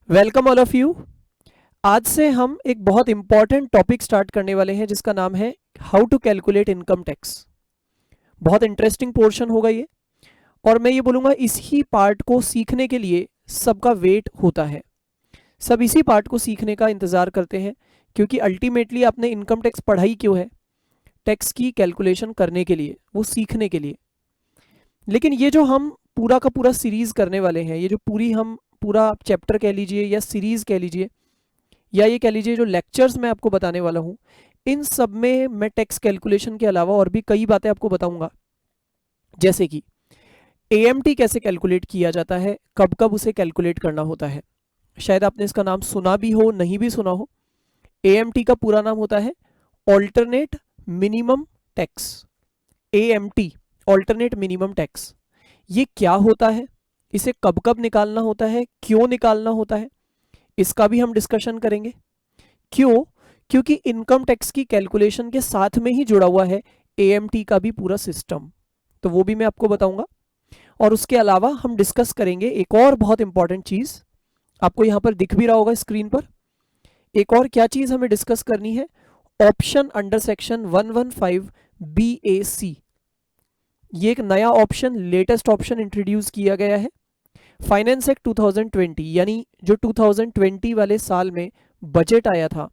Welcome all of you. आज से हम एक बहुत इंपॉर्टेंट टॉपिक स्टार्ट करने वाले हैं जिसका नाम है how to calculate income tax. बहुत इंटरेस्टिंग पोर्शन होगा ये, और मैं ये बोलूँगा इसी पार्ट को सीखने के लिए सबका वेट होता है। सब इसी पार्ट को सीखने का इंतज़ार करते हैं क्योंकि अल्टीमेटली आपने इनकम टैक्स पढ़ाई क्यों है? टैक्स की कैलकुलेशन करने के लिए, वो सीखने के लिए। लेकिन ये जो हम पूरा का पूरा सीरीज़ करने वाले हैं, ये जो पूरा चैप्टर कह लीजिए या सीरीज़ कह लीजिए, या ये कह लीजिए जो लेक्चर्स मैं आपको बताने वाला हूँ, इन सब में मैं टैक्स कैलकुलेशन के अलावा और भी कई बातें आपको बताऊंगा। जैसे कि एएमटी कैसे कैलकुलेट किया जाता है, कब कब उसे कैलकुलेट करना होता है। शायद आपने इसका नाम सुना भी हो, नहीं भी सुना हो। एएमटी का पूरा नाम होता है alternate minimum tax. AMT, alternate minimum tax, ये क्या होता है, इसे कब कब निकालना होता है, क्यों निकालना होता है, इसका भी हम डिस्कशन करेंगे। क्यों? क्योंकि इनकम टैक्स की कैलकुलेशन के साथ में ही जुड़ा हुआ है एएमटी का भी पूरा सिस्टम, तो वो भी मैं आपको बताऊंगा। और उसके अलावा हम डिस्कस करेंगे एक और बहुत इंपॉर्टेंट चीज, आपको यहां पर दिख भी रहा होगा स्क्रीन पर। एक और क्या चीज हमें डिस्कस करनी है? Option under section 115 BAC। ये एक नया ऑप्शन, लेटेस्ट ऑप्शन इंट्रोड्यूस किया गया है फाइनेंस एक्ट 2020, यानी जो 2020 वाले साल में बजट आया था,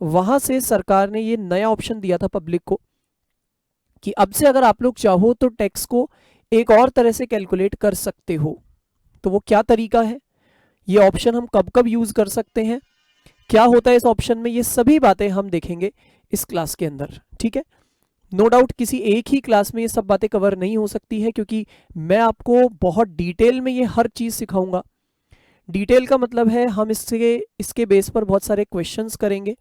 वहां से सरकार ने ये नया ऑप्शन दिया था पब्लिक को कि अब से अगर आप लोग चाहो तो टैक्स को एक और तरह से कैलकुलेट कर सकते हो। तो वो क्या तरीका है, ये ऑप्शन हम कब कब यूज कर सकते हैं, क्या होता है इस ऑप्शन में, ये सभी बातें हम देखेंगे इस क्लास के अंदर। ठीक है, नो डाउट किसी एक ही क्लास में ये सब बातें कवर नहीं हो सकती है, क्योंकि मैं आपको बहुत डिटेल में ये हर चीज सिखाऊंगा। डिटेल का मतलब है हम इसके बेस पर बहुत सारे क्वेश्चंस करेंगे,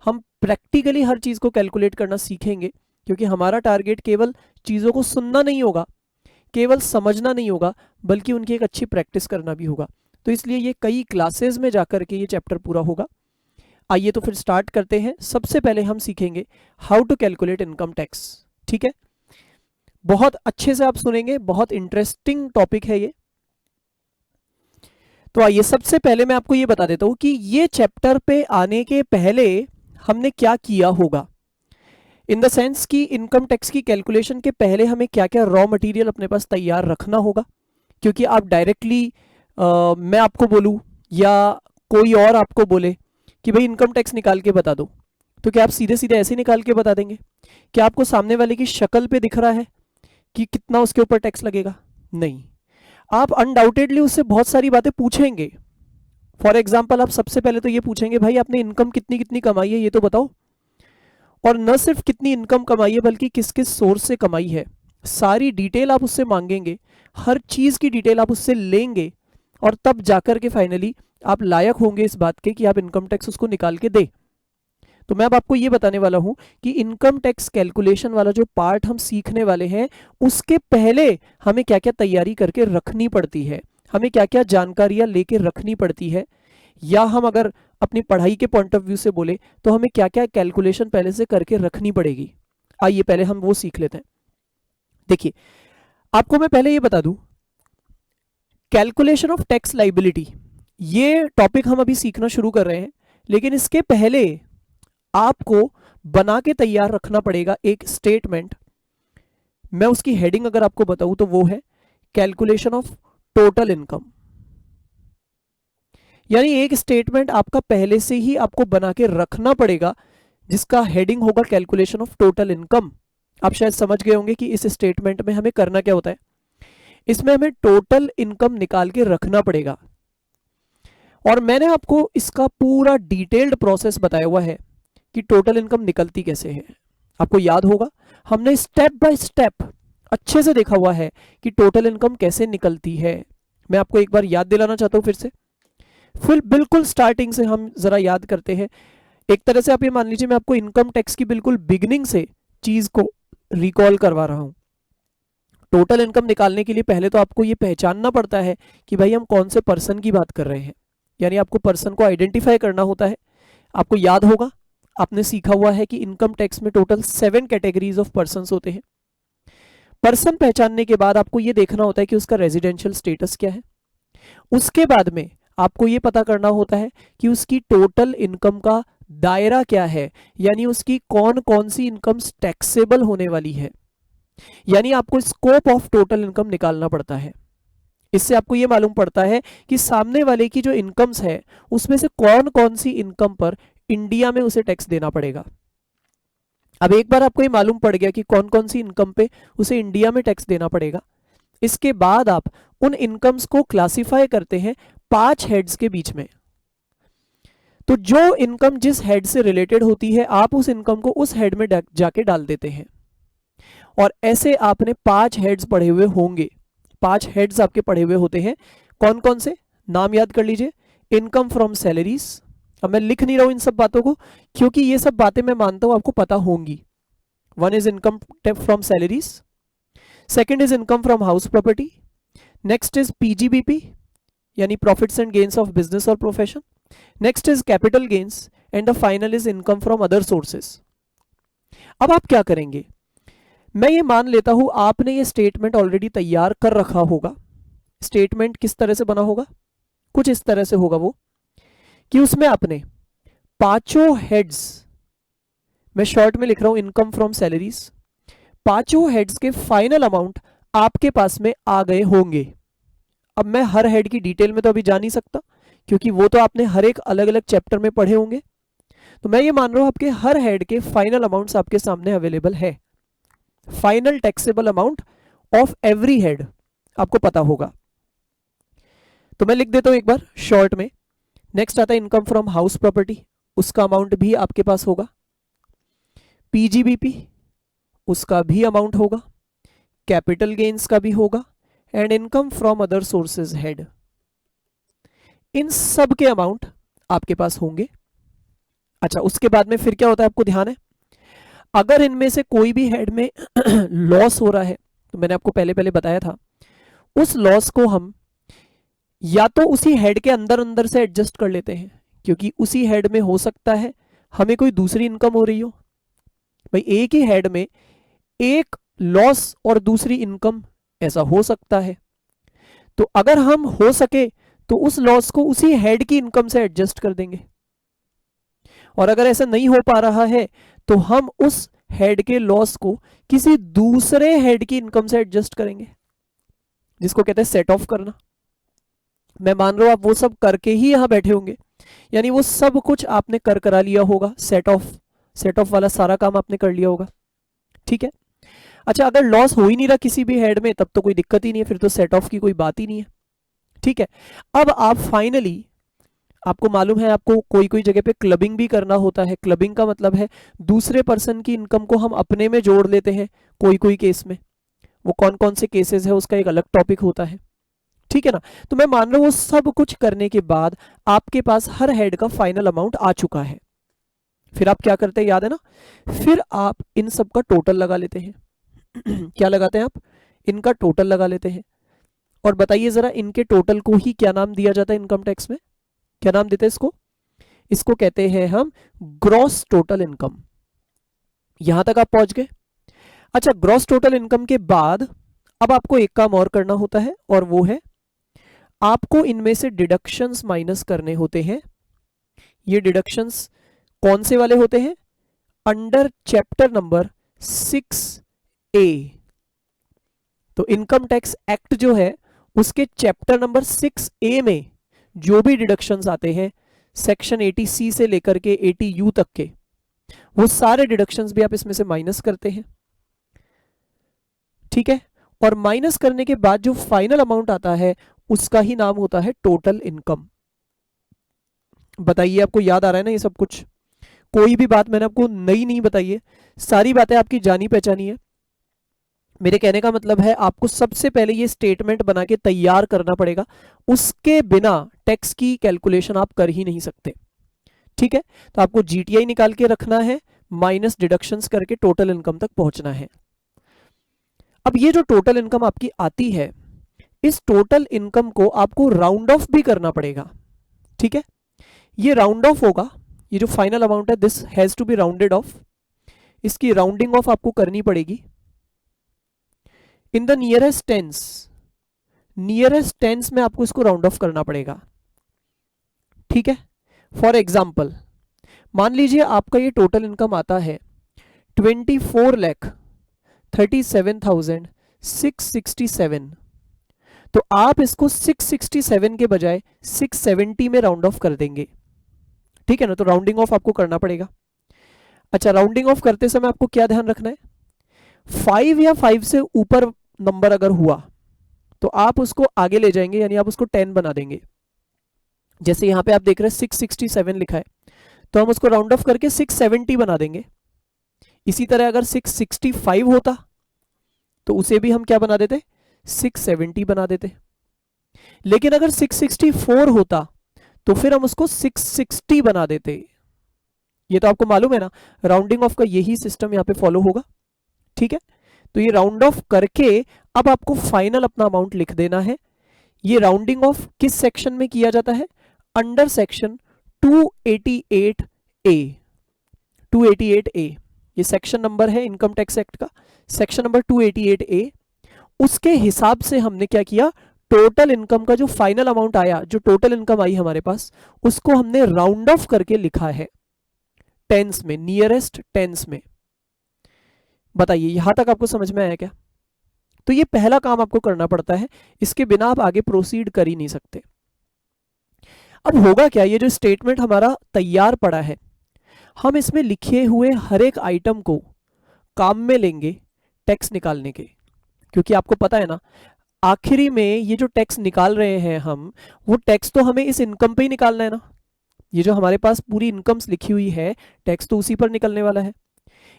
हम प्रैक्टिकली हर चीज़ को कैलकुलेट करना सीखेंगे, क्योंकि हमारा टारगेट केवल चीज़ों को सुनना नहीं होगा, केवल समझना नहीं होगा, बल्कि उनकी एक अच्छी प्रैक्टिस करना भी होगा। तो इसलिए ये कई क्लासेस में जाकर के ये चैप्टर पूरा होगा। आइए तो फिर स्टार्ट करते हैं। सबसे पहले हम सीखेंगे how to calculate income tax. ठीक है, बहुत अच्छे से आप सुनेंगे, बहुत इंटरेस्टिंग टॉपिक है ये। तो आइए सबसे पहले मैं आपको ये बता देता हूं कि ये चैप्टर पे आने के पहले हमने क्या किया होगा, इन द सेंस कि इनकम टैक्स की कैलकुलेशन के पहले हमें क्या क्या रॉ मटेरियल अपने पास तैयार रखना होगा। क्योंकि आप डायरेक्टली मैं आपको बोलूँ या कोई और आपको बोले कि भाई इनकम टैक्स निकाल के बता दो, तो क्या आप सीधे सीधे ऐसे निकाल के बता देंगे? क्या आपको सामने वाले की शक्ल पे दिख रहा है कि कितना उसके ऊपर टैक्स लगेगा? नहीं, आप अनडाउटेडली उससे बहुत सारी बातें पूछेंगे। फॉर एग्जाम्पल, आप सबसे पहले तो ये पूछेंगे भाई आपने इनकम कितनी कितनी कमाई है ये तो बताओ, और न सिर्फ कितनी इनकम कमाई है बल्कि किस किस सोर्स से कमाई है, सारी डिटेल आप उससे मांगेंगे, हर चीज़ की डिटेल आप उससे लेंगे, और तब जाकर के फाइनली आप लायक होंगे इस बात के कि आप इनकम टैक्स उसको निकाल के दे। तो मैं अब आपको ये बताने वाला हूं कि इनकम टैक्स कैलकुलेशन वाला जो पार्ट हम सीखने वाले हैं, उसके पहले हमें क्या क्या तैयारी करके रखनी पड़ती है, हमें क्या क्या जानकारियां लेके रखनी पड़ती है, या हम अगर अपनी पढ़ाई के पॉइंट ऑफ व्यू से बोले तो हमें क्या क्या कैलकुलेशन पहले से करके रखनी पड़ेगी। आइए पहले हम वो सीख लेते हैं। देखिए, आपको मैं पहले ये बता दूं, कैलकुलेशन ऑफ टैक्स लाइबिलिटी, ये टॉपिक हम अभी सीखना शुरू कर रहे हैं, लेकिन इसके पहले आपको बना के तैयार रखना पड़ेगा एक स्टेटमेंट। मैं उसकी हेडिंग अगर आपको बताऊं तो वो है कैलकुलेशन ऑफ टोटल इनकम। यानी एक स्टेटमेंट आपका पहले से ही आपको बना के रखना पड़ेगा जिसका हेडिंग होगा कैलकुलेशन ऑफ टोटल इनकम। आप शायद समझ गए होंगे कि इस स्टेटमेंट में हमें करना क्या होता है। इसमें हमें टोटल इनकम निकाल के रखना पड़ेगा, और मैंने आपको इसका पूरा डिटेल्ड प्रोसेस बताया हुआ है कि टोटल इनकम निकलती कैसे है। आपको याद होगा हमने स्टेप बाय स्टेप अच्छे से देखा हुआ है कि टोटल इनकम कैसे निकलती है। मैं आपको एक बार याद दिलाना चाहता हूं फिर से, फिर बिल्कुल स्टार्टिंग से हम जरा याद करते हैं। एक तरह से आप ये मान लीजिए मैं आपको इनकम टैक्स की बिल्कुल बिगिनिंग से चीज को रिकॉल करवा रहा हूं। टोटल इनकम निकालने के लिए पहले तो आपको ये पहचानना पड़ता है कि भाई हम कौन से पर्सन की बात कर रहे हैं, यानी आपको पर्सन को आइडेंटिफाई करना होता है। आपको याद होगा आपने सीखा हुआ है कि इनकम टैक्स में टोटल 7 कैटेगरीज ऑफ पर्सन होते हैं। पर्सन पहचानने के बाद आपको यह देखना होता है कि उसका रेजिडेंशियल स्टेटस क्या है। उसके बाद में आपको ये पता करना होता है कि उसकी टोटल इनकम का दायरा क्या है, यानी उसकी कौन कौन सी इनकम्स टैक्सेबल होने वाली है, यानी आपको स्कोप ऑफ टोटल इनकम निकालना पड़ता है। इससे आपको ये मालूम पड़ता है कि सामने वाले की जो इनकम्स है उसमें से कौन कौन सी इनकम पर इंडिया में उसे टैक्स देना पड़ेगा। अब एक बार आपको ये मालूम पड़ गया कि कौन कौन सी इनकम पे उसे इंडिया में टैक्स देना पड़ेगा, इसके बाद आप उन इनकम्स को क्लासिफाई करते हैं 5 हेड्स के बीच में। तो जो इनकम जिस हेड से रिलेटेड होती है आप उस इनकम को उस हेड में जाके डाल देते हैं। और ऐसे आपने 5 हेड्स पढ़े हुए होंगे, 5 हेड्स आपके पढ़े हुए होते हैं। कौन कौन से, नाम याद कर लीजिए। इनकम फ्रॉम सैलरीज, अब मैं लिख नहीं रहा हूं इन सब बातों को क्योंकि ये सब बातें मैं मानता हूं आपको पता होंगी। One is income from salaries, second is income from house property, next is PGBP यानी profits and gains of business और profession, next is capital gains and the final is income from other sources. अब आप क्या करेंगे, मैं ये मान लेता हूं आपने ये स्टेटमेंट ऑलरेडी तैयार कर रखा होगा। स्टेटमेंट किस तरह से बना होगा, कुछ इस तरह से होगा वो कि उसमें आपने पांचों हेड्स, मैं शॉर्ट में लिख रहा हूं इनकम फ्रॉम सैलरीज, पांचों हेड्स के फाइनल अमाउंट आपके पास में आ गए होंगे। अब मैं हर हेड की डिटेल में तो अभी जा नहीं सकता क्योंकि वो तो आपने हर एक अलग अलग चैप्टर में पढ़े होंगे, तो मैं ये मान रहा हूं आपके हर हेड के फाइनल अमाउंट्स आपके सामने अवेलेबल है। Final taxable amount of every head आपको पता होगा, तो मैं लिख देता हूं एक बार शॉर्ट में। नेक्स्ट आता है इनकम फ्रॉम हाउस प्रॉपर्टी, उसका अमाउंट भी आपके पास होगा। पीजीबीपी उसका भी अमाउंट होगा, कैपिटल गेन्स का भी होगा, and income from other sources head, इन सब के अमाउंट आपके पास होंगे। अच्छा, उसके बाद में फिर क्या होता है आपको ध्यान है, अगर इनमें से कोई भी हेड में लॉस हो रहा है तो मैंने आपको पहले पहले बताया था उस लॉस को हम या तो उसी हेड के अंदर अंदर से एडजस्ट कर लेते हैं, क्योंकि उसी हेड में हो सकता है हमें कोई दूसरी इनकम हो रही हो। भाई एक ही हेड में एक लॉस और दूसरी इनकम ऐसा हो सकता है, तो अगर हम हो सके तो उस लॉस को उसी हेड की इनकम से एडजस्ट कर देंगे, और अगर ऐसा नहीं हो पा रहा है तो हम उस हेड के लॉस को किसी दूसरे हेड की इनकम से एडजस्ट करेंगे, जिसको कहते हैं सेट ऑफ करना। मैं मान रहा हूं आप वो सब करके ही यहां बैठे होंगे, यानी वो सब कुछ आपने कर करा लिया होगा, सेट ऑफ वाला सारा काम आपने कर लिया होगा। ठीक है, अच्छा अगर लॉस हो ही नहीं रहा किसी भी हेड में तब तो कोई दिक्कत ही नहीं है, फिर तो सेट ऑफ की कोई बात ही नहीं है। ठीक है, अब आप फाइनली, आपको मालूम है आपको कोई कोई जगह पे क्लबिंग भी करना होता है। क्लबिंग का मतलब है दूसरे पर्सन की इनकम को हम अपने में जोड़ लेते हैं कोई कोई केस में, वो कौन कौन से केसेस है उसका एक अलग टॉपिक होता है। ठीक है ना, तो मैं मान रहा हूं वो सब कुछ करने के बाद आपके पास हर हेड का फाइनल अमाउंट आ चुका है। फिर आप क्या करते हैं याद है ना, फिर आप इन सब का टोटल लगा लेते हैं। क्या लगाते हैं आप, इनका टोटल लगा लेते हैं। और बताइए जरा इनके टोटल को ही क्या नाम दिया जाता है इनकम टैक्स में, क्या नाम देते हैं इसको, इसको कहते हैं हम ग्रॉस टोटल इनकम। यहां तक आप पहुंच गए। अच्छा, ग्रॉस टोटल इनकम के बाद अब आपको एक काम और करना होता है, और वो है आपको इनमें से डिडक्शंस माइनस करने होते हैं। ये डिडक्शंस कौन से वाले होते हैं, अंडर चैप्टर नंबर 6A। तो इनकम टैक्स एक्ट जो है उसके चैप्टर नंबर 6A में जो भी डिडक्शंस आते हैं सेक्शन 80C से लेकर के 80U तक के, वो सारे डिडक्शंस भी आप इसमें से माइनस करते हैं। ठीक है, और माइनस करने के बाद जो फाइनल अमाउंट आता है उसका ही नाम होता है टोटल इनकम। बताइए आपको याद आ रहा है ना ये सब कुछ, कोई भी बात मैंने आपको नई नहीं बताई है, सारी बातें आपकी जानी पहचानी है। मेरे कहने का मतलब है आपको सबसे पहले ये स्टेटमेंट बना के तैयार करना पड़ेगा, उसके बिना टैक्स की कैलकुलेशन आप कर ही नहीं सकते। ठीक है, तो आपको जीटीआई निकाल के रखना है, माइनस डिडक्शंस करके टोटल इनकम तक पहुंचना है। अब ये जो टोटल इनकम आपकी आती है, इस टोटल इनकम को आपको राउंड ऑफ भी करना पड़ेगा। ठीक है, ये राउंड ऑफ होगा, ये जो फाइनल अमाउंट है this has to be rounded off, इसकी राउंडिंग ऑफ आपको करनी पड़ेगी in the nearest tens. Nearest tens में आपको इसको राउंड ऑफ करना पड़ेगा। ठीक है। फॉर एग्जाम्पल मान लीजिए आपका ये टोटल इनकम आता है 24,37,667, तो आप इसको 667 के बजाय 670 में राउंड ऑफ कर देंगे, ठीक है ना। तो राउंडिंग ऑफ आपको करना पड़ेगा। अच्छा, राउंडिंग ऑफ करते समय आपको क्या ध्यान रखना है, 5 या 5 से ऊपर नंबर अगर हुआ तो आप उसको आगे ले जाएंगे, यानी आप उसको 10 बना देंगे। जैसे यहां पे आप देख रहे हैं 667 लिखा है, तो हम उसको राउंड ऑफ करके 670 बना देंगे। इसी तरह अगर 665 होता तो उसे भी हम क्या बना देते, 670 बना देते। लेकिन अगर 664 होता तो फिर हम उसको 660 बना देते। ये तो आपको मालूम है ना, राउंडिंग ऑफ का यही सिस्टम यहां पे फॉलो होगा, ठीक है। तो ये राउंड ऑफ करके अब आपको फाइनल अपना अमाउंट लिख देना है। ये राउंडिंग ऑफ किस सेक्शन में किया जाता है, अंडर सेक्शन 288A। 288A ये सेक्शन नंबर है इनकम टैक्स एक्ट का, सेक्शन नंबर 288A। उसके हिसाब से हमने क्या किया, टोटल इनकम का जो फाइनल अमाउंट आया, जो टोटल इनकम आई हमारे पास, उसको हमने राउंड ऑफ करके लिखा है टेंस में, नियरेस्ट टेंस में। बताइए यहां तक आपको समझ में आया क्या। तो ये पहला काम आपको करना पड़ता है, इसके बिना आप आगे प्रोसीड कर ही नहीं सकते। अब होगा क्या, ये जो स्टेटमेंट हमारा तैयार पड़ा है, हम इसमें लिखे हुए हर एक आइटम को काम में लेंगे टैक्स निकालने के। क्योंकि आपको पता है ना, आखिरी में ये जो टैक्स निकाल रहे हैं हम, वो टैक्स तो हमें इस इनकम पे ही निकालना है ना। ये जो हमारे पास पूरी इनकम्स लिखी हुई है, टैक्स तो उसी पर निकलने वाला है।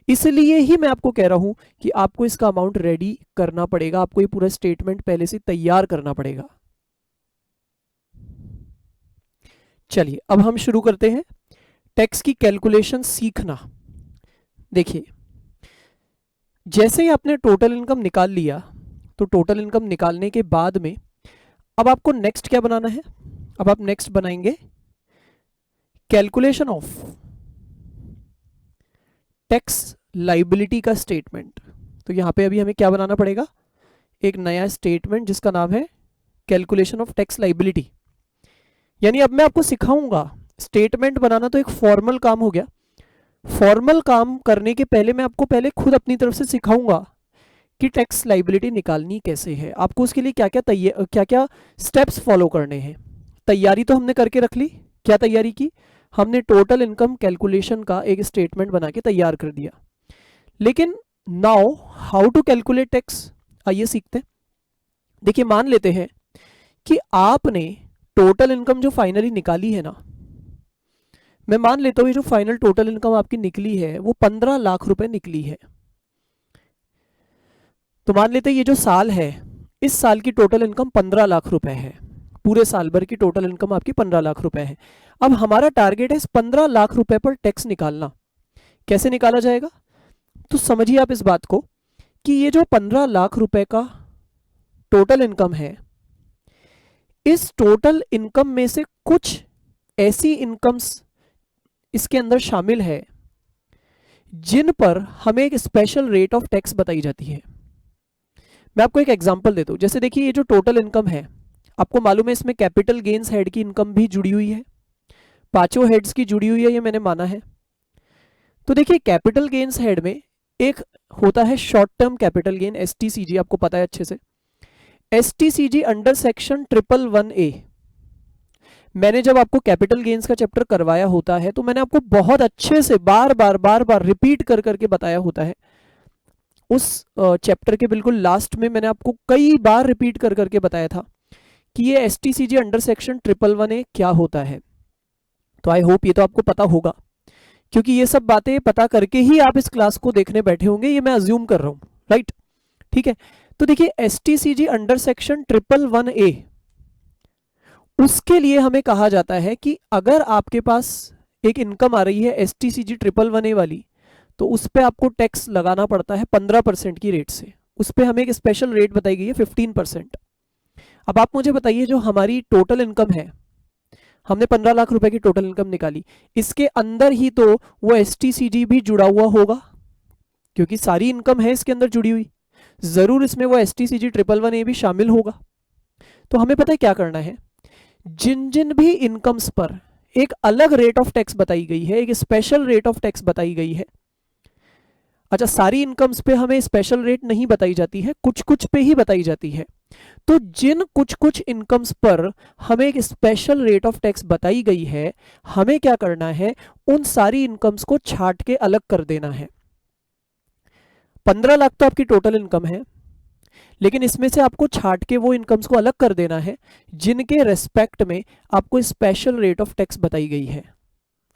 इसलिए ही मैं आपको कह रहा हूं कि आपको इसका अमाउंट रेडी करना पड़ेगा, आपको ये पूरा स्टेटमेंट पहले से तैयार करना पड़ेगा। चलिए अब हम शुरू करते हैं टैक्स की कैलकुलेशन सीखना। देखिए जैसे ही आपने टोटल इनकम निकाल लिया, तो टोटल इनकम निकालने के बाद में अब आपको नेक्स्ट क्या बनाना है, अब आप नेक्स्ट बनाएंगे कैलकुलेशन ऑफ टैक्स लाइबिलिटी का स्टेटमेंट। तो यहां पे अभी हमें क्या बनाना पड़ेगा, एक नया स्टेटमेंट जिसका नाम है कैलकुलेशन ऑफ टैक्स लाइबिलिटी। यानी अब मैं आपको सिखाऊंगा, स्टेटमेंट बनाना तो एक फॉर्मल काम हो गया, फॉर्मल काम करने के पहले मैं आपको पहले खुद अपनी तरफ से सिखाऊंगा कि टैक्स लाइबिलिटी निकालनी कैसे है, आपको उसके लिए क्या क्या स्टेप्स फॉलो करने हैं। तैयारी तो हमने करके रख ली, क्या तैयारी की, हमने टोटल इनकम कैलकुलेशन का एक स्टेटमेंट बना के तैयार कर दिया। लेकिन now how to calculate tax, आइए सीखते हैं। देखिए मान लेते हैं कि आपने टोटल इनकम जो फाइनली निकाली है ना, मैं मान लेता हूं ये जो फाइनल टोटल इनकम आपकी निकली है वो 15 लाख रुपए निकली है। तो मान लेते हैं ये जो साल है, इस साल की टोटल इनकम 15 लाख रुपए है, पूरे साल भर की टोटल इनकम आपकी 15 लाख रुपए है। अब हमारा टारगेट है इस 15 लाख रुपए पर टैक्स निकालना। कैसे निकाला जाएगा, तो समझिए आप इस बात को कि ये जो 15 लाख रुपए का टोटल इनकम है, इस टोटल इनकम में से कुछ ऐसी इनकम्स इसके अंदर शामिल है जिन पर हमें एक स्पेशल रेट ऑफ टैक्स बताई जाती है। मैं आपको एक एग्जांपल देता हूं। जैसे देखिए ये जो टोटल इनकम है, आपको मालूम है इसमें कैपिटल गेन्स हेड की इनकम भी जुड़ी हुई है, पांचों हेड्स की जुड़ी हुई है, ये मैंने माना है। तो देखिए कैपिटल गेन्स हेड में एक होता है short term capital gain, STCG, आपको पता है अच्छे से। एसटीसीजी अंडर सेक्शन 111A, मैंने जब आपको कैपिटल गेन्स का चैप्टर करवाया होता है तो मैंने आपको बहुत अच्छे से बार बार रिपीट कर करके बताया होता है। उस चैप्टर के बिल्कुल लास्ट में मैंने आपको कई बार रिपीट कर करके बताया था कि ये एसटीसीजी अंडर सेक्शन 111A क्या होता है। तो आई होप ये तो आपको पता होगा, क्योंकि ये सब बातें पता करके ही आप इस क्लास को देखने बैठे होंगे, ये मैं अज्यूम कर रहा हूं, राइट। ठीक है, तो देखिए एसटीसीजी अंडर सेक्शन 111A, उसके लिए हमें कहा जाता है कि अगर आपके पास एक इनकम आ रही है एसटीसीजी 111A वाली, तो उस पर आपको टैक्स लगाना पड़ता है 15% की रेट से। उस पर हमें एक स्पेशल रेट बताई गई है 15%। अब आप मुझे बताइए जो हमारी टोटल इनकम है, हमने 15 लाख रुपए की टोटल इनकम निकाली, इसके अंदर ही तो वो एसटीसीजी भी जुड़ा हुआ होगा, क्योंकि सारी इनकम है इसके अंदर जुड़ी हुई, जरूर इसमें वो एसटीसीजी 111A भी शामिल होगा। तो हमें पता है क्या करना है, जिन जिन भी इनकम्स पर एक अलग रेट ऑफ टैक्स बताई गई है, एक स्पेशल रेट ऑफ टैक्स बताई गई है। अच्छा, सारी इनकम्स पे हमें स्पेशल रेट नहीं बताई जाती है, कुछ कुछ पे ही बताई जाती है। तो जिन कुछ कुछ इनकम्स पर हमें एक स्पेशल रेट ऑफ टैक्स बताई गई है, हमें क्या करना है, उन सारी इनकम्स को छांट के अलग कर देना है। 15 लाख तो आपकी टोटल इनकम है, लेकिन इसमें से आपको छांट के वो इनकम्स को अलग कर देना है जिनके रेस्पेक्ट में आपको स्पेशल रेट ऑफ टैक्स बताई गई है।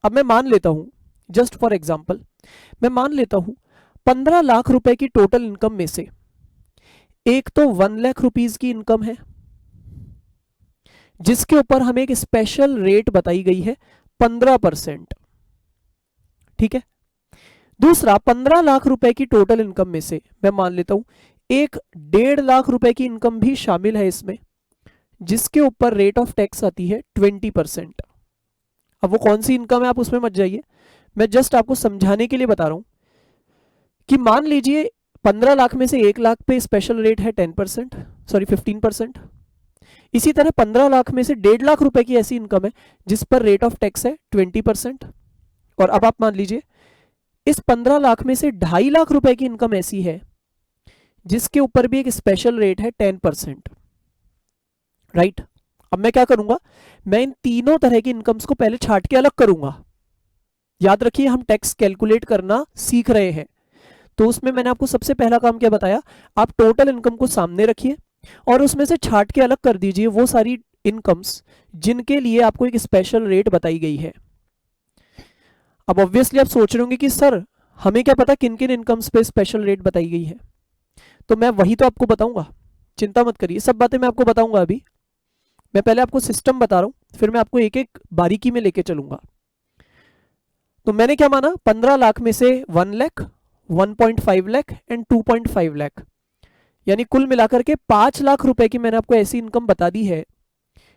अब मैं मान लेता हूं, जस्ट फॉर एग्जांपल, मैं मान लेता हूं 15 लाख रुपए की टोटल इनकम में से एक तो 1 लाख रुपीज की इनकम है जिसके ऊपर हमें एक स्पेशल रेट बताई गई है 15%। ठीक है। दूसरा, 15 लाख रुपए की टोटल इनकम में से मैं मान लेता हूं एक 1.5 लाख रुपए की इनकम भी शामिल है इसमें, जिसके ऊपर रेट ऑफ टैक्स आती है 20%। अब वो कौन सी इनकम है आप उसमें मत जाइए, मैं जस्ट आपको समझाने के लिए बता रहा हूं कि मान लीजिए 15 लाख में से 1 लाख पे स्पेशल रेट है 10%, सॉरी 15%। इसी तरह 15 लाख में से 1.5 लाख रुपए की ऐसी इनकम है जिस पर रेट ऑफ टैक्स है 20%। और अब आप मान लीजिए इस 15 लाख में से 2.5 लाख रुपए की इनकम ऐसी है जिसके ऊपर भी एक स्पेशल रेट है 10%। राइट। अब मैं क्या करूंगा, मैं इन तीनों तरह की इनकम्स को पहले छांट के अलग करूंगा। याद रखिए, हम टैक्स कैलकुलेट करना सीख रहे हैं, तो उसमें मैंने आपको सबसे पहला काम क्या बताया, आप टोटल इनकम को सामने रखिए और उसमें से छांट के अलग कर दीजिए वो सारी इनकम्स जिनके लिए आपको एक स्पेशल रेट बताई गई है। अब ऑब्वियसली आप सोच रहे होंगे कि सर हमें क्या पता किन किन इनकम्स पे स्पेशल रेट बताई गई है, तो मैं वही तो आपको बताऊंगा, चिंता मत करिए, सब बातें मैं आपको बताऊंगा। अभी मैं पहले आपको सिस्टम बता रहा हूं, फिर मैं आपको एक एक बारीकी में लेके चलूंगा। तो मैंने क्या माना, 15 लाख में से 1 लाख, 1.5 लाख एंड 2.5 लाख, यानी कुल मिलाकर के 5 लाख रुपए की मैंने आपको ऐसी इनकम बता दी है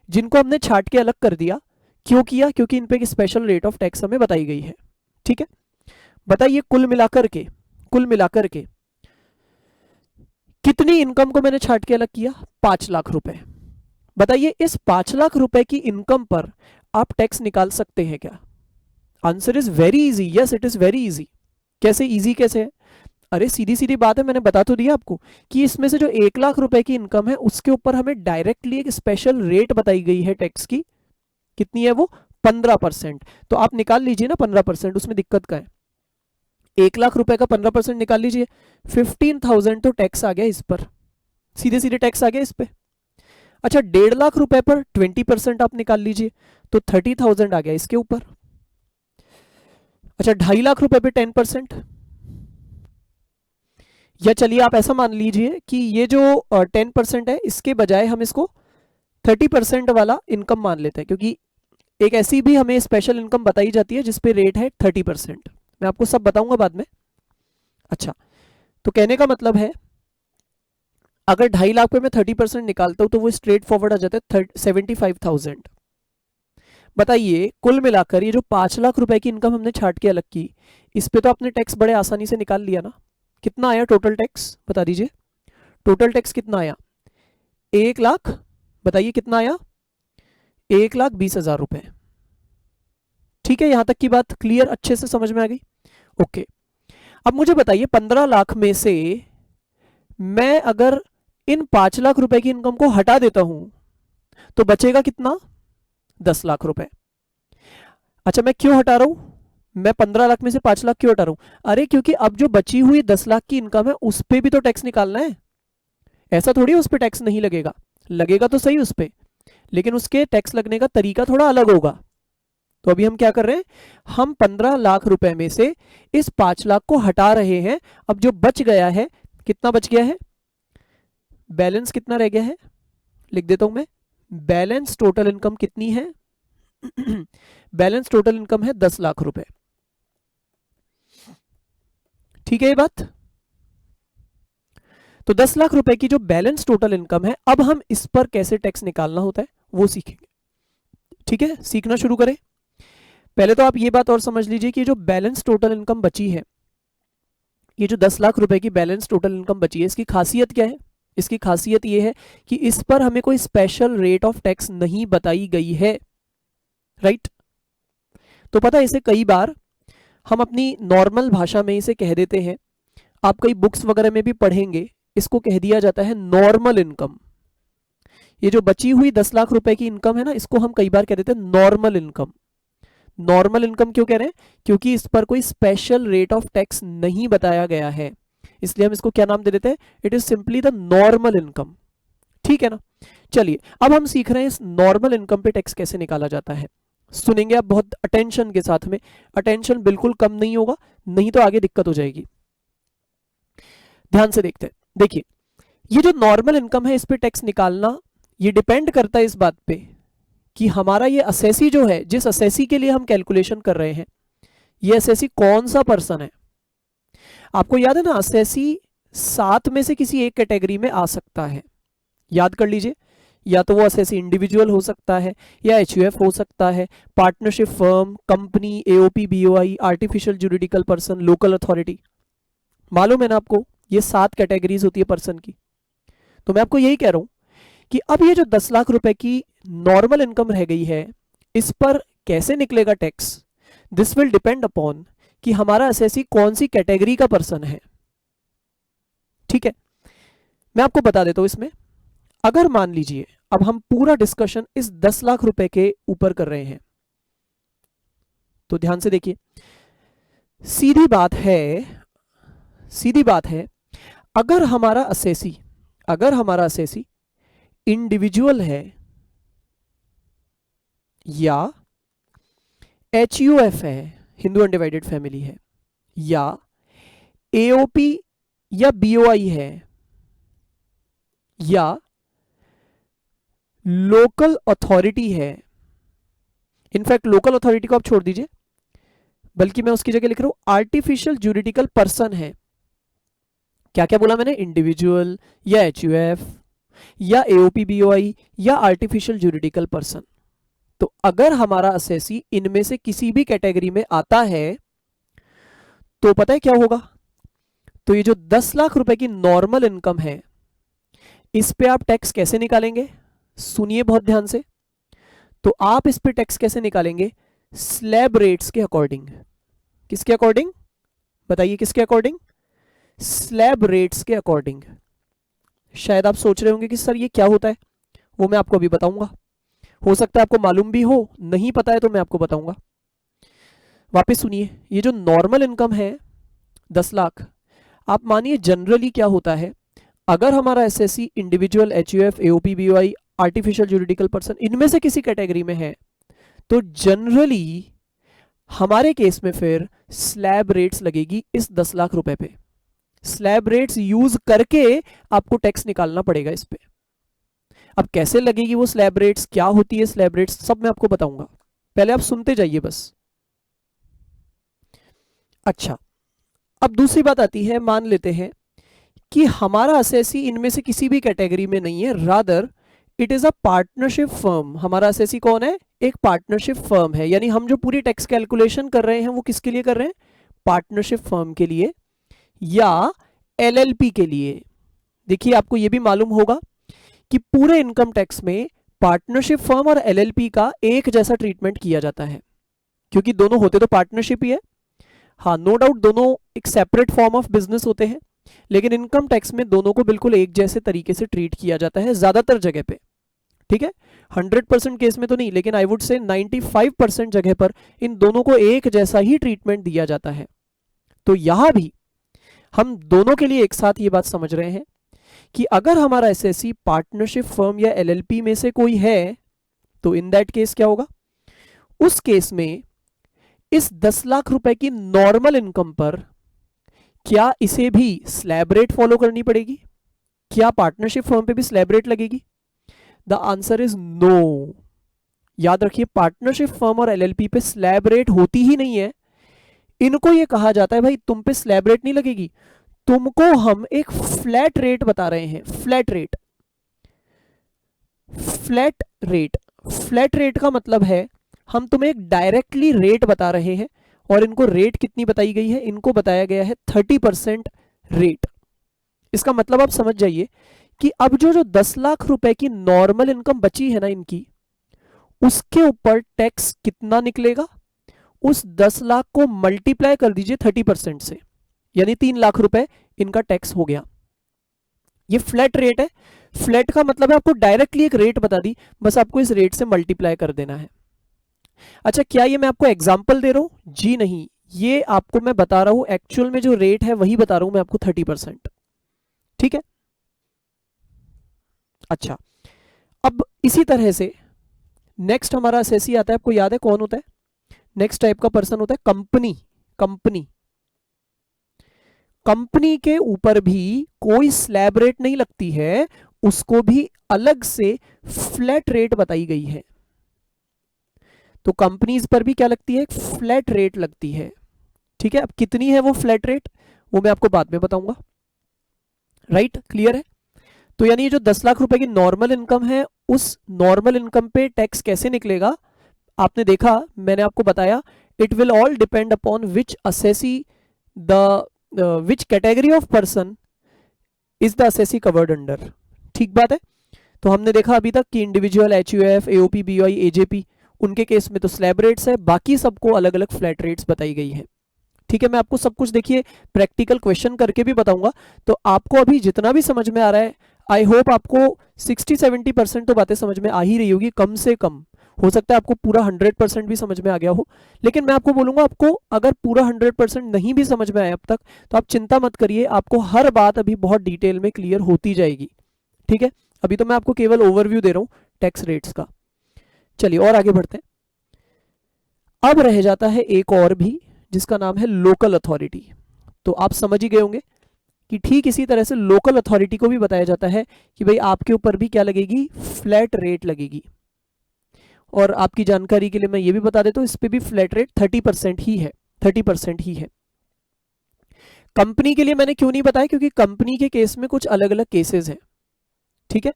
जिनको हमने छांट के अलग कर दिया। क्यों किया, क्योंकि इन पे एक स्पेशल रेट ऑफ टैक्स हमें बताई गई है। ठीक है, बताइए कुल मिलाकर के कितनी इनकम को मैंने छांट के अलग किया, 5 लाख रुपए। बताइए इस 5 लाख रुपए की इनकम पर आप टैक्स निकाल सकते हैं क्या? Answer is very easy, yes it is very easy. कैसे इजी कैसे है? अरे सीधी सीधी बात है, मैंने बता तो दिया आपको कि इसमें से जो 1 लाख रुपए की इनकम है उसके ऊपर हमें डायरेक्टली एक स्पेशल रेट बताई गई है टैक्स की। कितनी है वो? 15%। तो आप निकाल लीजिए ना 15%, उसमें दिक्कत क्या है? 1 लाख रुपए का 15% निकाल लीजिए, 15,000 तो टैक्स आ गया इस पर, सीधे सीधे टैक्स आ गया इस पे। अच्छा, 1.5 लाख रुपए पर 20% आप निकाल लीजिए तो 30,000 आ गया इसके ऊपर। अच्छा, 2.5 लाख रुपए पे 10%, या चलिए आप ऐसा मान लीजिए कि ये जो 10% है इसके बजाय हम इसको 30% वाला इनकम मान लेते हैं, क्योंकि एक ऐसी भी हमें स्पेशल इनकम बताई जाती है जिसपे रेट है 30%। मैं आपको सब बताऊंगा बाद में। अच्छा, तो कहने का मतलब है अगर 2.5 लाख पे मैं 30% निकालता हूं तो वो स्ट्रेट फॉरवर्ड आ जाता है 75,000। बताइए कुल मिलाकर ये जो 5 लाख रुपए की इनकम हमने छांट के अलग की, इस पे तो आपने टैक्स बड़े आसानी से निकाल लिया ना। कितना आया टोटल टैक्स, बता दीजिए टोटल टैक्स कितना आया? 1 लाख, बताइए कितना आया? 1,20,000 रुपए। ठीक है, यहां तक की बात क्लियर, अच्छे से समझ में आ गई? ओके। अब मुझे बताइए 15 लाख में से मैं अगर इन 5 लाख रुपए की इनकम को हटा देता हूं तो बचेगा कितना? 10 लाख रुपए। अच्छा, मैं क्यों हटा रहा हूं? मैं 15 लाख में से 5 लाख क्यों हटा रहा हूं? अरे क्योंकि अब जो बची हुई 10 लाख की इनकम है उस पर भी तो टैक्स निकालना है। ऐसा थोड़ी उस पर टैक्स नहीं लगेगा, लगेगा तो सही उस पर, लेकिन उसके टैक्स लगने का तरीका थोड़ा अलग होगा। तो अभी हम क्या कर रहे हैं, हम 15 लाख रुपए में से इस 5 लाख को हटा रहे हैं। अब जो बच गया है, कितना बच गया है? बैलेंस कितना रह गया है, लिख देता हूं मैं। बैलेंस टोटल इनकम कितनी है? बैलेंस टोटल इनकम है 10 लाख रुपए। ठीक है ये बात? तो 10 लाख रुपए की जो बैलेंस टोटल इनकम है, अब हम इस पर कैसे टैक्स निकालना होता है वो सीखेंगे। ठीक है, सीखना शुरू करें। पहले तो आप ये बात और समझ लीजिए कि जो बैलेंस टोटल इनकम बची है, ये जो 10 लाख रुपए की बैलेंस टोटल इनकम बची है, इसकी खासियत क्या है? इसकी खासियत ये है कि इस पर हमें कोई स्पेशल रेट ऑफ टैक्स नहीं बताई गई है। राइट? तो पता है इसे कई बार हम अपनी नॉर्मल भाषा में इसे कह देते हैं, आप कई बुक्स वगैरह में भी पढ़ेंगे, इसको कह दिया जाता है नॉर्मल इनकम। ये जो बची हुई 10 लाख रुपए की इनकम है ना, इसको हम कई बार कह देते हैं नॉर्मल इनकम। नॉर्मल इनकम क्यों कह रहे हैं? क्योंकि इस पर कोई स्पेशल रेट ऑफ टैक्स नहीं बताया गया है, इसलिए हम इसको क्या नाम दे देते हैं? It is simply the normal income. ठीक है ना? चलिए अब हम सीख रहे हैं इस नॉर्मल इनकम पे टैक्स कैसे निकाला जाता है। सुनेंगे आप बहुत अटेंशन के साथ में, अटेंशन बिल्कुल कम नहीं होगा, नहीं तो आगे दिक्कत हो जाएगी। ध्यान से देखते हैं। देखिए ये जो नॉर्मल इनकम है, इस पे टैक्स निकालना ये डिपेंड करता है इस बात पे कि हमारा ये असेसी जो है, जिस असेसी के लिए हम कैलकुलेशन कर रहे हैं, ये असेसी कौन सा पर्सन है। आपको याद है ना, असेसी 7 में से किसी एक कैटेगरी में आ सकता है, याद कर लीजिए। या तो वो असेसी इंडिविजुअल हो सकता है, या एचयूएफ हो सकता है, partnership firm, company, AOP, BOI, artificial juridical person, local authority. मालूम है ना आपको, ये 7 कैटेगरीज होती है पर्सन की। तो मैं आपको यही कह रहा हूं कि अब ये जो 10 लाख रुपए की नॉर्मल इनकम रह गई है, इस पर कैसे निकलेगा tax? This will depend upon कि हमारा असेसी कौन सी कैटेगरी का पर्सन है। ठीक है, मैं आपको बता देता हूं इसमें। अगर मान लीजिए अब हम पूरा डिस्कशन इस 10 लाख रुपए के ऊपर कर रहे हैं, तो ध्यान से देखिए, सीधी बात है, अगर हमारा असेसी इंडिविजुअल है, या एचयूएफ है, हिंदू अनडिवाइडेड फैमिली है, या एओपी या बीओआई है, या लोकल अथॉरिटी है। इनफैक्ट लोकल अथॉरिटी को आप छोड़ दीजिए, बल्कि मैं उसकी जगह लिख रहा हूं आर्टिफिशियल जुरिडिकल पर्सन है। क्या क्या बोला मैंने? इंडिविजुअल, या एचयूएफ, या एओपी बीओआई, या आर्टिफिशियल जुरिडिकल पर्सन। तो अगर हमारा असेसी इनमें से किसी भी कैटेगरी में आता है, तो पता है क्या होगा? तो ये जो 10 लाख रुपए की नॉर्मल इनकम है, इस पे आप टैक्स कैसे निकालेंगे? सुनिए बहुत ध्यान से। तो आप इस पे टैक्स कैसे निकालेंगे? स्लैब रेट्स के अकॉर्डिंग। किसके अकॉर्डिंग? बताइए किसके अकॉर्डिंग? स्लैब रेट्स के अकॉर्डिंग। शायद आप सोच रहे होंगे कि सर ये क्या होता है, वो मैं आपको अभी बताऊंगा। हो सकता है आपको मालूम भी हो, नहीं पता है तो मैं आपको बताऊंगा। वापस सुनिए, ये जो नॉर्मल इनकम है 10 लाख, आप मानिए जनरली क्या होता है, अगर हमारा SSC individual, HUF, AOP, BOI, artificial juridical person इनमें से किसी कैटेगरी में है, तो जनरली हमारे केस में फिर स्लैब रेट्स लगेगी इस 10 लाख रुपए पे। स्लैब रेट्स यूज करके आपको टैक्स निकालना पड़ेगा इस पे। अब कैसे लगेगी वो स्लैब रेट्स, क्या होती है स्लैब रेट्स, सब मैं आपको बताऊंगा, पहले आप सुनते जाइए बस। अच्छा, अब दूसरी बात आती है, मान लेते हैं कि हमारा असेसी इनमें से किसी भी कैटेगरी में नहीं है, rather it is a partnership firm. हमारा असेसी कौन है? एक पार्टनरशिप फर्म है। यानी हम जो पूरी टैक्स कैलकुलेशन कर रहे हैं वो किसके लिए कर रहे हैं? पार्टनरशिप फर्म के लिए या एलएलपी के लिए। देखिए आपको यह भी मालूम होगा कि पूरे इनकम टैक्स में पार्टनरशिप फर्म और एलएलपी का एक जैसा ट्रीटमेंट किया जाता है, क्योंकि दोनों होते तो पार्टनरशिप ही है। हाँ, नो डाउट दोनों एक सेपरेट फॉर्म ऑफ बिजनेस होते हैं, लेकिन इनकम टैक्स में दोनों को बिल्कुल एक जैसे तरीके से ट्रीट किया जाता है ज्यादातर जगह पे। ठीक है, 100% केस में तो नहीं, लेकिन आई वुड से 95% जगह पर इन दोनों को एक जैसा ही ट्रीटमेंट दिया जाता है। तो यहां भी हम दोनों के लिए एक साथ ये बात समझ रहे हैं कि अगर हमारा एसएससी पार्टनरशिप फर्म या एलएलपी में से कोई है, तो इन दैट केस क्या होगा? उस केस में इस 10 लाख रुपए की नॉर्मल इनकम पर क्या इसे भी स्लैब रेट फॉलो करनी पड़ेगी? क्या पार्टनरशिप फर्म पे भी स्लैब रेट लगेगी? The answer is no. याद रखिए, पार्टनरशिप फर्म और एलएलपी पे स्लैब रेट होती ही नहीं है। इनको ये कहा जाता है भाई तुम पे स्लैब रेट नहीं लगेगी, तुमको हम एक फ्लैट रेट बता रहे हैं। Flat rate, flat rate, flat rate का मतलब है हम तुम्हें एक डायरेक्टली रेट बता रहे हैं, और इनको रेट कितनी बताई गई है? इनको बताया गया है 30% रेट। इसका मतलब आप समझ जाइए कि अब जो 10 लाख रुपए की नॉर्मल इनकम बची है ना इनकी, उसके ऊपर टैक्स कितना निकलेगा? उस 10 लाख को मल्टीप्लाई कर दीजिए 30% से, यानी 3 लाख रुपए इनका टैक्स हो गया। ये फ्लैट रेट है। फ्लैट का मतलब है आपको डायरेक्टली एक रेट बता दी, बस आपको इस रेट से मल्टीप्लाई कर देना है। अच्छा, क्या ये मैं आपको एग्जाम्पल दे रहा हूं? जी नहीं, ये आपको मैं बता रहा हूं एक्चुअल में जो रेट है वही बता रहा हूं मैं आपको 30%। ठीक है। अच्छा, अब इसी तरह से नेक्स्ट हमारा असेसी आता है। आपको याद है कौन होता है? नेक्स्ट टाइप का पर्सन होता है कंपनी। कंपनी कंपनी के ऊपर भी कोई स्लैब रेट नहीं लगती है, उसको भी अलग से फ्लैट रेट बताई गई है। तो कंपनीज पर भी क्या लगती है? फ्लैट रेट लगती है। ठीक है। अब कितनी है वो फ्लैट रेट, वो मैं आपको बाद में बताऊंगा। राइट, क्लियर है? तो यानी ये जो 10 लाख रुपए की नॉर्मल इनकम है, उस नॉर्मल इनकम पे टैक्स कैसे निकलेगा? आपने देखा, मैंने आपको बताया, it will all depend upon which assessee the which category of person is the assessee covered under. ठीक बात है। तो हमने देखा अभी तक कि individual, HUF, AOP, BOI, AJP, उनके केस में तो स्लैब रेट्स है, बाकी सबको अलग अलग फ्लैट रेट्स बताई गई है। ठीक है। मैं आपको सब कुछ देखिए प्रैक्टिकल क्वेश्चन करके भी बताऊंगा, तो आपको अभी जितना भी समझ में आ रहा है, आई होप आपको 60-70% तो बातें समझ में आ ही रही होगी, कम से कम। हो सकता है आपको पूरा 100% भी समझ में आ गया हो, लेकिन मैं आपको बोलूंगा, आपको अगर पूरा 100% नहीं भी समझ में आया अब तक, तो आप चिंता मत करिए, आपको हर बात अभी बहुत डिटेल में क्लियर होती जाएगी। ठीक है। अभी तो मैं आपको केवल ओवरव्यू दे रहा हूं टैक्स रेट्स का। चलिए और आगे बढ़ते हैं। अब रह जाता है एक और भी, जिसका नाम है लोकल अथॉरिटी। तो आप समझ ही गए होंगे कि ठीक इसी तरह से लोकल अथॉरिटी को भी बताया जाता है कि भाई आपके ऊपर भी क्या लगेगी? फ्लैट रेट लगेगी। और आपकी जानकारी के लिए मैं ये भी बता देता हूं, इस पे भी फ्लैट रेट 30% ही है। 30% ही है। कंपनी के लिए मैंने क्यों नहीं बताया? क्योंकि कंपनी के केस में कुछ अलग अलग केसेस हैं। ठीक है।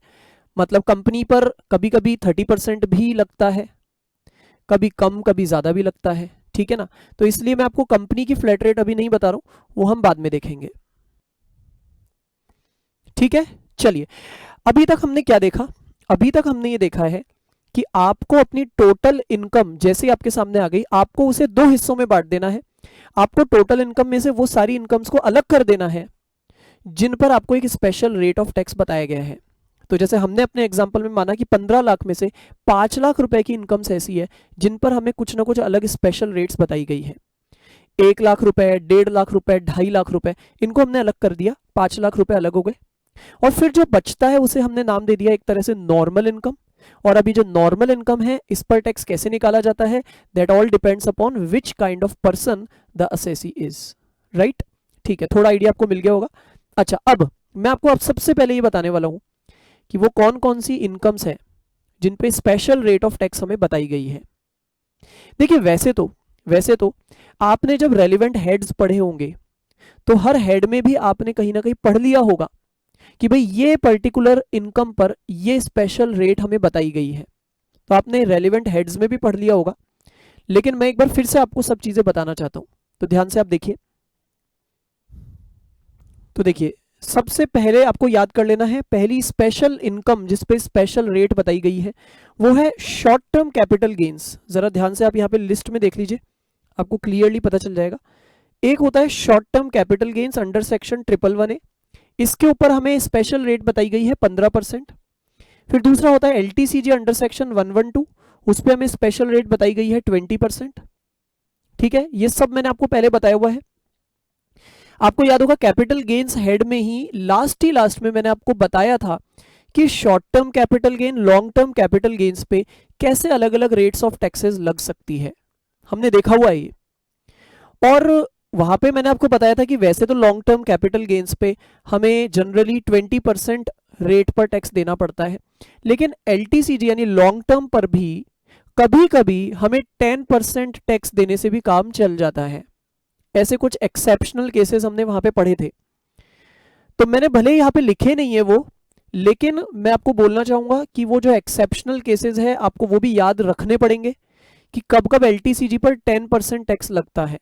मतलब कंपनी पर कभी कभी 30% भी लगता है, कभी कम कभी ज्यादा भी लगता है। ठीक है ना। तो इसलिए मैं आपको कंपनी की फ्लैट रेट अभी नहीं बता रहा हूं, वो हम बाद में देखेंगे। ठीक है। चलिए, अभी तक हमने क्या देखा? अभी तक हमने ये देखा है कि आपको अपनी टोटल इनकम जैसे आपके सामने आ गई, आपको उसे दो हिस्सों में बांट देना है। आपको टोटल इनकम में से वो सारी इनकम्स को अलग कर देना है जिन पर आपको एक स्पेशल रेट ऑफ टैक्स बताया गया है। तो जैसे हमने अपने एग्जांपल में माना कि 15 लाख में से 5 लाख रुपए की इनकम्स ऐसी है जिन पर हमें कुछ ना कुछ अलग स्पेशल रेट्स बताई गई है। 1 लाख रुपए, 1.5 लाख रुपए, 2.5 लाख रुपए, इनको हमने अलग कर दिया, 5 लाख रुपए अलग हो गए। और फिर जो बचता है उसे हमने नाम दे दिया एक तरह से नॉर्मल इनकम। और अभी जो नॉर्मल इनकम है, इस पर टैक्स कैसे निकाला जाता है? That all depends upon which kind of person the assessee is. Right. ठीक है, थोड़ा आइडिया आपको मिल गया होगा। अच्छा, अब मैं आपको अब सबसे पहले ये बताने वाला हूं कि वो कौन कौन सी इनकम्स है जिन पे स्पेशल रेट ऑफ टैक्स हमें बताई गई है। देखिए, वैसे तो आपने जब रेलिवेंट हेड्स पढ़े होंगे, तो हर हेड में भी आपने कहीं ना कहीं पढ़ लिया होगा कि भाई ये पर्टिकुलर इनकम पर ये स्पेशल रेट हमें बताई गई है। तो आपने रेलिवेंट हेड्स में भी पढ़ लिया होगा, लेकिन मैं एक बार फिर से आपको सब चीजें बताना चाहता हूं। तो ध्यान से आप देखिए। तो देखिए, सबसे पहले आपको याद कर लेना है, पहली स्पेशल इनकम जिस पे स्पेशल रेट बताई गई है वो है शॉर्ट टर्म कैपिटल गेन्स। जरा ध्यान से आप यहाँ पे लिस्ट में देख लीजिए, आपको क्लियरली पता चल जाएगा। एक होता है short term capital gains under section 111A, इसके ऊपर हमें स्पेशल रेट बताई गई है 15%। फिर दूसरा होता है एलटीसीजी अंडर सेक्शन 112, उस पर हमें स्पेशल रेट बताई गई है 20%। ठीक है, ये सब मैंने आपको पहले बताया हुआ है। आपको याद होगा कैपिटल गेन्स हेड में ही लास्ट में मैंने आपको बताया था कि short term capital gain, long term capital gains पे कैसे अलग अलग रेट्स ऑफ टैक्सेस लग सकती है, हमने देखा हुआ है ये। और वहां पे मैंने आपको बताया था कि वैसे तो लॉन्ग टर्म कैपिटल गेन्स पे हमें जनरली 20% रेट पर टैक्स देना पड़ता है, लेकिन एलटीसीजी यानी लॉन्ग टर्म पर भी कभी कभी हमें 10% टैक्स देने से भी काम चल जाता है। ऐसे कुछ एक्सेप्शनल केसेस हमने वहां पे पढ़े थे। तो मैंने भले यहाँ पे लिखे नहीं है वो, लेकिन मैं आपको बोलना चाहूंगा कि वो जो एक्सेप्शनल केसेस है आपको वो भी याद रखने पड़ेंगे कि कब कब एलटीसीजी पर 10% टैक्स लगता है।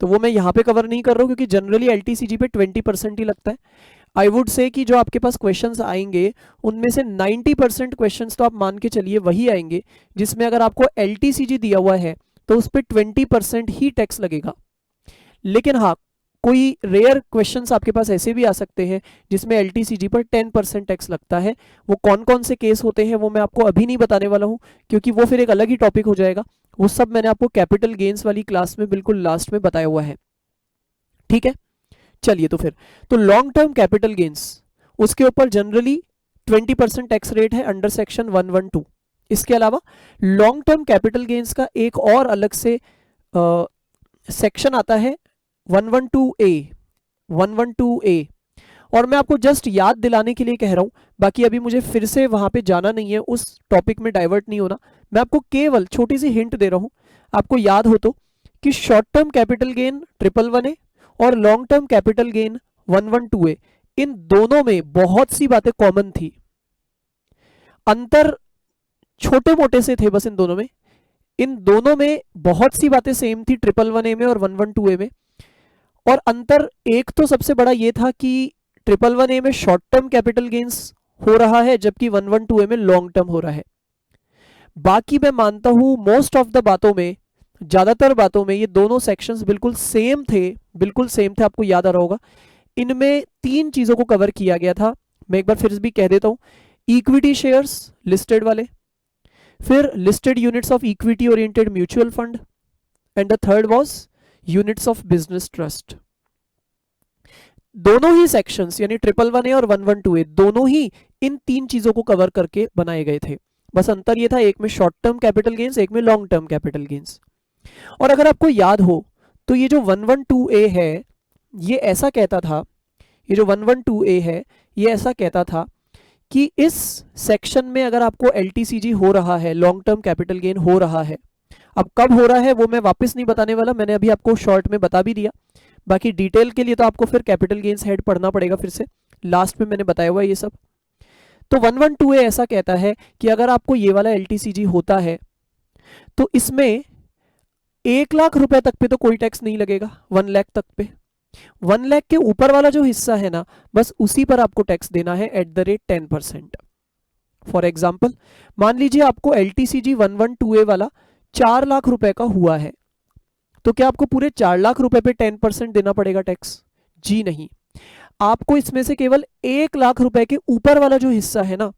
तो वो मैं यहाँ पे कवर नहीं कर रहा हूँ क्योंकि जनरली एलटीसीजी पे 20% ही लगता है। आई वुड से कि जो आपके पास क्वेश्चंस आएंगे उनमें से 90% क्वेश्चंस तो आप मान के चलिए वही आएंगे जिसमें अगर आपको एलटीसीजी दिया हुआ है तो उस पर 20% ही टैक्स लगेगा। लेकिन हाँ, कोई रेयर क्वेश्चंस आपके पास ऐसे भी आ सकते हैं जिसमें एलटीसीजी पर 10% टैक्स लगता है। वो कौन कौन से केस होते हैं वो मैं आपको अभी नहीं बताने वाला हूँ, क्योंकि वो फिर एक अलग ही टॉपिक हो जाएगा। वो सब मैंने आपको कैपिटल गेन्स वाली क्लास में बिल्कुल लास्ट में बताया हुआ है। ठीक है, चलिए तो फिर, तो लॉन्ग टर्म कैपिटल गेन्स, उसके ऊपर जनरली 20% टैक्स रेट है अंडर सेक्शन 112। इसके अलावा लॉन्ग टर्म कैपिटल गेन्स का एक और अलग से सेक्शन आता है 112A। 112A, और मैं आपको जस्ट याद दिलाने के लिए कह रहा हूं, बाकी अभी मुझे फिर से वहां पे जाना नहीं है, उस टॉपिक में डाइवर्ट नहीं होना। मैं आपको केवल छोटी सी हिंट दे रहा हूं, आपको याद हो तो, कि short term capital gain 111A और long term capital gain 112A, इन दोनों में बहुत सी बातें कॉमन थी। अंतर छोटे मोटे से थे बस इन दोनों में। इन दोनों में बहुत सी बातें सेम थी 111A में और 112A में। और अंतर एक तो सबसे बड़ा ये था कि 111A में शॉर्ट टर्म कैपिटल गेन्स हो रहा है, जबकि 112A में लॉन्ग टर्म हो रहा है। बाकी मैं मानता हूं मोस्ट ऑफ द बातों में, ज्यादातर बातों में ये दोनों सेक्शंस बिल्कुल सेम थे, बिल्कुल सेम थे, आपको याद आ रहा होगा। इनमें 3 चीजों को कवर किया गया था। मैं एक बार फिर भी कह देता हूं, इक्विटी शेयर्स लिस्टेड वाले, फिर listed units of equity oriented mutual fund, and the third was units of business trust. दोनों ही सेक्शंस यानी 111A और 112A दोनों ही इन 3 चीजों को कवर करके बनाए गए थे। बस अंतर ये था, एक में शॉर्ट टर्म कैपिटल गेन्स, एक में लॉन्ग टर्म कैपिटल गेन्स। और अगर आपको याद हो तो ये जो 112A है, ये ऐसा कहता था, ये जो 112A है ये ऐसा कहता था कि इस सेक्शन में अगर आपको एलटीसीजी हो रहा है, लॉन्ग टर्म कैपिटल गेन हो रहा है, अब कब हो रहा है वो मैं वापस नहीं बताने वाला, मैंने अभी आपको शॉर्ट में बता भी दिया। बाकी डिटेल के लिए तो आपको फिर कैपिटल गेन्स हेड पढ़ना पड़ेगा फिर से, लास्ट में मैंने बताया हुआ ये सब। तो 112A ऐसा कहता है कि अगर आपको ये वाला एलटीसीजी होता है तो इसमें 1 लाख रुपए तक पे तो कोई टैक्स नहीं लगेगा, 1 लाख तक पे। 1 लाख के ऊपर वाला जो हिस्सा है ना, बस उसी पर आपको टैक्स देना है at the rate 10%। For example, मान लीजिए आपको एलटीसीजी 112A वाला 4 लाख रुपए का हुआ है, तो क्या आपको पूरे 4 लाख रुपए पे 10% देना पड़ेगा टैक्स? जी नहीं, आपको इसमें से केवल 1 लाख रुपए के ऊपर वाला जो हिस्सा है ना,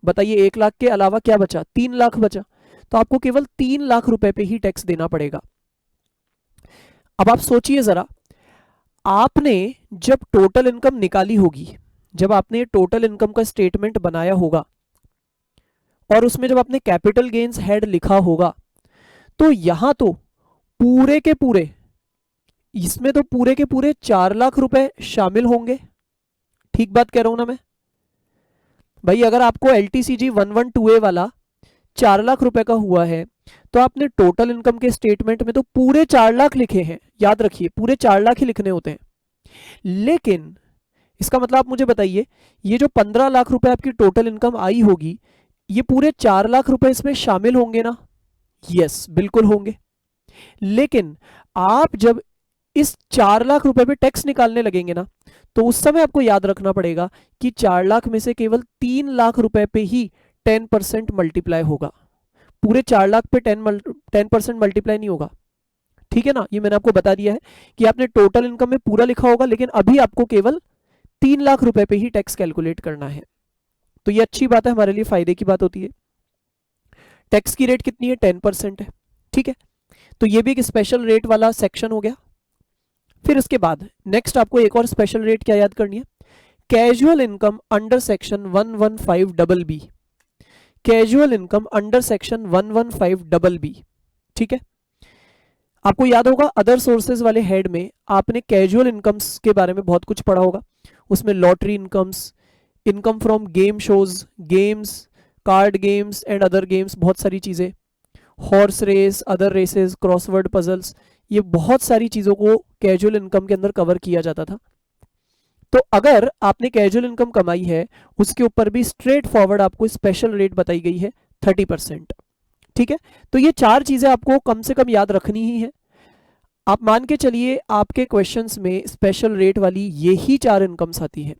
बताइए 1 लाख के अलावा क्या बचा? 3 लाख बचा, तो आपको केवल 3 लाख रुपए पे ही टैक्स देना पड़ेगा। अब आप सोचिए जरा, आपने जब टोटल इनकम निकाली होगी, जब आपने टोटल इनकम का स्टेटमेंट बनाया होगा और उसमें जब आपने कैपिटल गेन्स हेड लिखा होगा, तो यहां तो पूरे के पूरे, इसमें तो पूरे के पूरे 4 लाख रुपए शामिल होंगे। ठीक बात कह रहा हूं ना मैं भाई? अगर आपको एलटीसीजी 112A वाला 4 लाख रुपए का हुआ है, तो आपने टोटल इनकम के स्टेटमेंट में तो पूरे 4 लाख लिखे हैं, याद रखिए पूरे 4 लाख ही लिखने होते हैं। लेकिन इसका मतलब आप मुझे बताइए, ये जो 15 लाख रुपए आपकी टोटल इनकम आई होगी, ये पूरे 4 लाख रुपए इसमें शामिल होंगे ना? यस, बिल्कुल होंगे। लेकिन आप जब इस 4 लाख रुपए पे टैक्स निकालने लगेंगे ना, तो उस समय आपको याद रखना पड़ेगा कि 4 लाख में से केवल 3 लाख रुपए पे ही 10% मल्टीप्लाई होगा, पूरे 4 लाख पे 10% मल्टीप्लाई नहीं होगा। ठीक है ना? ये मैंने आपको बता दिया है कि आपने टोटल इनकम में पूरा लिखा होगा, लेकिन अभी आपको केवल 3 लाख रुपए पे ही टैक्स कैलकुलेट करना है। तो ये अच्छी बात है, हमारे लिए फायदे की बात होती है। टैक्स की रेट कितनी है? 10% है। ठीक है, तो ये भी एक स्पेशल रेट वाला सेक्शन हो गया। फिर उसके बाद नेक्स्ट आपको एक और स्पेशल रेट क्या याद करनी है? Casual income under section 115BB। Casual income under section 115BB। ठीक है, आपको याद होगा अदर सोर्सेज वाले हेड में आपने कैजुअल इनकम्स के बारे में बहुत कुछ पढ़ा होगा। उसमें lottery incomes, income from game shows, games, card games and other games, बहुत सारी चीज़ें, horse race, other races, crossword puzzles, ये बहुत सारी चीज़ों को कैजुअल इनकम के अंदर कवर किया जाता था। तो अगर आपने कैजुअल इनकम कमाई है, उसके ऊपर भी स्ट्रेट फॉरवर्ड आपको स्पेशल रेट बताई गई है 30%। ठीक है, तो ये 4 चीज़ें आपको कम से कम याद रखनी ही है। आप मान के चलिए आपके क्वेश्चंस में स्पेशल रेट वाली ये ही 4 इनकम्स आती हैं।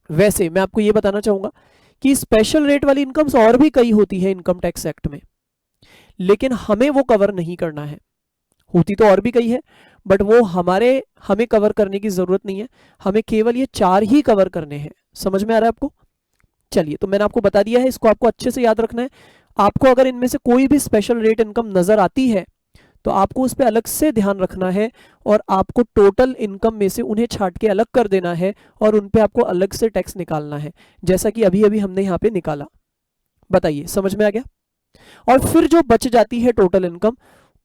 वैसे मैं आपको ये बताना चाहूंगा कि स्पेशल रेट वाली इनकम्स और भी कई होती है इनकम टैक्स एक्ट में, लेकिन हमें वो कवर नहीं करना है। होती तो और भी कई है, बट वो हमें कवर करने की जरूरत नहीं है, हमें केवल ये 4 ही कवर करने हैं। समझ में आ रहा है आपको? चलिए, तो मैंने आपको बता दिया है, इसको आपको अच्छे से याद रखना है। आपको अगर इनमें से कोई भी स्पेशल रेट इनकम नजर आती है तो आपको उस पर अलग से ध्यान रखना है, और आपको टोटल इनकम में से उन्हें छांट के अलग कर देना है, और उन पे आपको अलग से टैक्स निकालना है, जैसा कि अभी अभी हमने यहाँ पे निकाला। बताइए, समझ में आ गया? और फिर जो बच जाती है टोटल इनकम,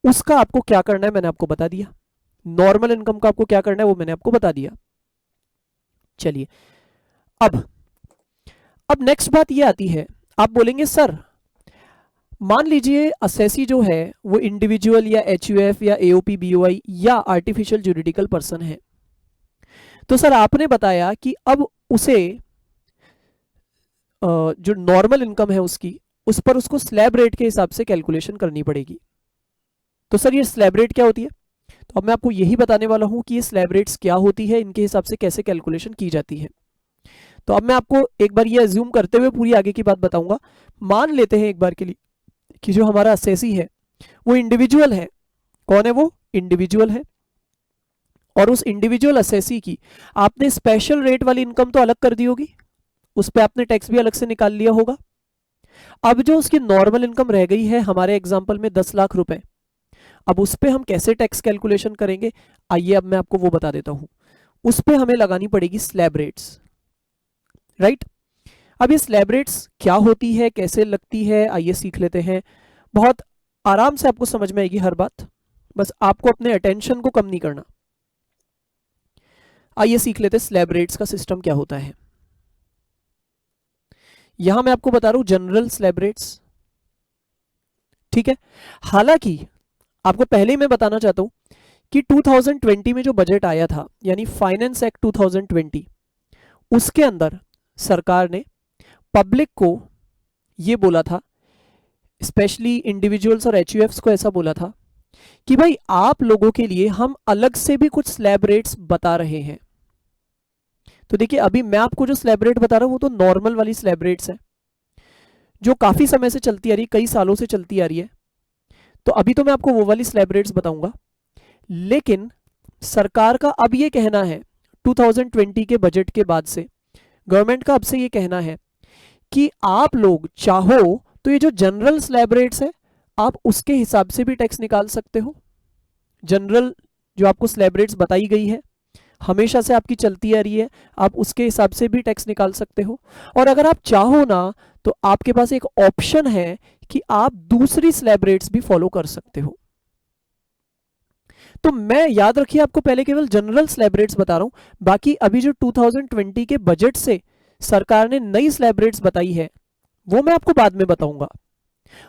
उसका आपको क्या करना है मैंने आपको बता दिया। नॉर्मल इनकम का आपको क्या करना है वो मैंने आपको बता दिया। चलिए, अब नेक्स्ट बात ये आती है, आप बोलेंगे सर मान लीजिए असेसी जो है वो इंडिविजुअल या एचयूएफ या एओपी बीओआई या आर्टिफिशियल जुरिडिकल पर्सन है, तो सर आपने बताया कि अब उसे जो नॉर्मल इनकम है उसकी, उस पर उसको स्लैब रेट के हिसाब से कैलकुलेशन करनी पड़ेगी। तो सर ये स्लैब रेट क्या होती है? तो अब मैं आपको यही बताने वाला हूं कि ये स्लैब रेट्स क्या होती है, इनके हिसाब से कैसे कैलकुलेशन की जाती है। तो अब मैं आपको एक बार ये अज्यूम करते हुए पूरी आगे की बात बताऊंगा। मान लेते हैं एक बार के लिए कि जो हमारा असेसी है वो इंडिविजुअल है। कौन है वो? इंडिविजुअल है। और उस इंडिविजुअल असेसी की आपने स्पेशल रेट वाली इनकम तो अलग कर दी होगी, उस पर आपने टैक्स भी अलग से निकाल लिया होगा। अब जो उसकी नॉर्मल इनकम रह गई है हमारे एग्जाम्पल में 10 लाख रुपए, अब उस पर हम कैसे टैक्स कैलकुलेशन करेंगे? आइए अब मैं आपको वो बता देता हूं। उस पर हमें लगानी पड़ेगी स्लैब रेट्स, राइट? अब ये स्लैब रेट्स क्या होती है, कैसे लगती है, आइए सीख लेते हैं। बहुत आराम से आपको समझ में आएगी हर बात, बस आपको अपने अटेंशन को कम नहीं करना। आइए सीख लेते हैं स्लैब रेट्स का सिस्टम क्या होता है। यहां मैं आपको बता रहा हूं जनरल स्लैब रेट्स, ठीक है। हालांकि आपको पहले ही मैं बताना चाहता हूं कि 2020 में जो बजट आया था, यानी फाइनेंस एक्ट 2020, उसके अंदर सरकार ने पब्लिक को ये बोला था, स्पेशली इंडिविजुअल्स और एचयूएफ्स को ऐसा बोला था कि भाई आप लोगों के लिए हम अलग से भी कुछ स्लैब रेट्स बता रहे हैं। तो देखिए, अभी मैं आपको जो स्लैब रेट बता रहा हूं वो तो नॉर्मल वाली स्लैब रेट्स है, जो काफी समय से चलती आ रही है, कई सालों से चलती आ रही है। तो अभी तो मैं आपको वो वाली स्लैब रेट्स बताऊंगा, लेकिन सरकार का अब ये कहना है 2020 के बजट के बाद से, गवर्नमेंट का अब से ये कहना है कि आप लोग चाहो तो ये जो जनरल स्लैब रेट्स है आप उसके हिसाब से भी टैक्स निकाल सकते हो। जनरल जो आपको स्लैब रेट्स बताई गई है, हमेशा से आपकी चलती आ रही है, आप उसके हिसाब से भी टैक्स निकाल सकते हो। और अगर आप चाहो ना तो आपके पास एक ऑप्शन है कि आप दूसरी स्लैब रेट्स भी फॉलो कर सकते हो। तो मैं, याद रखिए, आपको पहले केवल जनरल स्लैब रेट्स बता रहा हूं, बाकी अभी जो 2020 के बजट से सरकार ने नई स्लैब रेट्स बताई है वो मैं आपको बाद में बताऊंगा।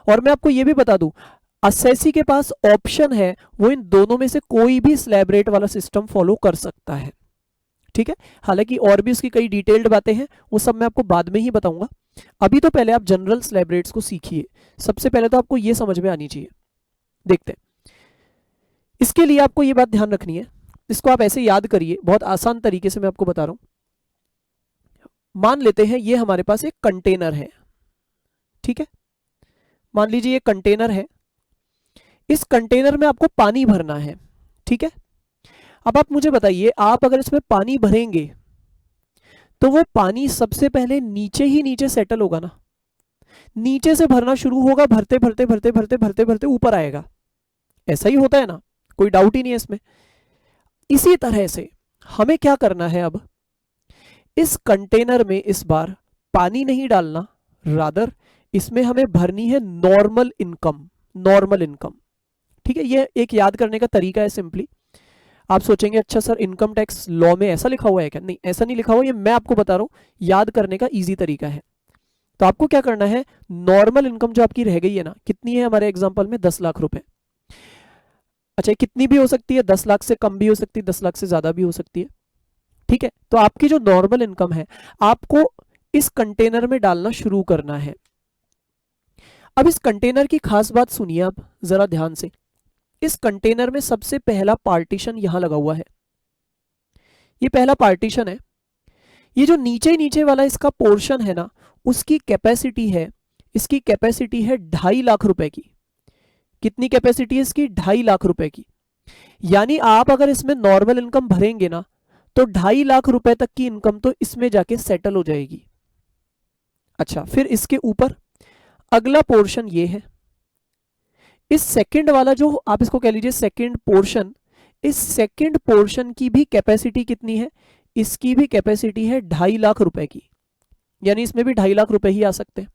और मैं आपको यह भी बता दूं, असेसी के पास ऑप्शन है, वो इन दोनों में से कोई भी स्लैब रेट वाला सिस्टम फॉलो कर सकता है, ठीक है। हालांकि और भी उसकी कई डिटेल्ड बातें हैं, वो सब मैं आपको बाद में ही बताऊंगा। अभी तो पहले आप जनरल स्लैब रेट्स को सीखिए। सबसे पहले तो आपको यह समझ में आनी चाहिए। देखते हैं, इसके लिए आपको यह बात ध्यान रखनी है, इसको आप ऐसे याद करिए, बहुत आसान तरीके से मैं आपको बता रहा हूं। मान लेते हैं ये हमारे पास एक कंटेनर है, ठीक है। मान लीजिए ये कंटेनर है, इस कंटेनर में आपको पानी भरना है, ठीक है। अब आप मुझे बताइए, आप अगर इसमें पानी भरेंगे तो वो पानी सबसे पहले नीचे ही नीचे सेटल होगा ना, नीचे से भरना शुरू होगा, भरते भरते भरते भरते भरते भरते ऊपर आएगा। ऐसा ही होता है ना, कोई डाउट ही नहीं है इसमें। इसी तरह से हमें क्या करना है, अब इस कंटेनर में इस बार पानी नहीं डालना, रादर इसमें हमें भरनी है नॉर्मल इनकम। नॉर्मल इनकम, ठीक है। ये एक याद करने का तरीका है सिंपली। आप सोचेंगे अच्छा सर इनकम टैक्स लॉ में ऐसा लिखा हुआ है क्या? नहीं, ऐसा नहीं लिखा हुआ, ये मैं आपको बता रहा हूं, याद करने का इजी तरीका है। तो आपको क्या करना है, नॉर्मल इनकम जो आपकी रह गई है ना, कितनी है हमारे एग्जांपल में? 10 लाख रुपए। अच्छा, कितनी भी हो सकती है, 10 लाख से कम भी हो सकती है, 10 लाख से ज्यादा भी हो सकती है, ठीक है। तो आपकी जो नॉर्मल इनकम है आपको इस कंटेनर में डालना शुरू करना है। अब इस कंटेनर की खास बात सुनिए आप जरा ध्यान से। इस कंटेनर में सबसे पहला पार्टीशन यहां लगा हुआ है, ये पहला पार्टीशन है। ये जो नीचे नीचे वाला इसका पोर्शन है ना, उसकी कैपेसिटी है, इसकी कैपेसिटी है 2.5 लाख रुपए की। कितनी कैपेसिटी है इसकी? 2.5 लाख रुपए की। यानी आप अगर इसमें नॉर्मल इनकम भरेंगे ना तो 2.5 लाख रुपए तक की इनकम तो इसमें जाके सेटल हो जाएगी। अच्छा, फिर इसके ऊपर अगला पोर्शन ये है। इस सेकंड वाला जो आप इसको कह लीजिए सेकंड पोर्शन, इस सेकंड पोर्शन की भी कैपेसिटी कितनी है? इसकी भी कैपेसिटी है 2.5 लाख रुपए की। यानी इसमें भी 2.5 लाख रुपए ही आ सकते हैं।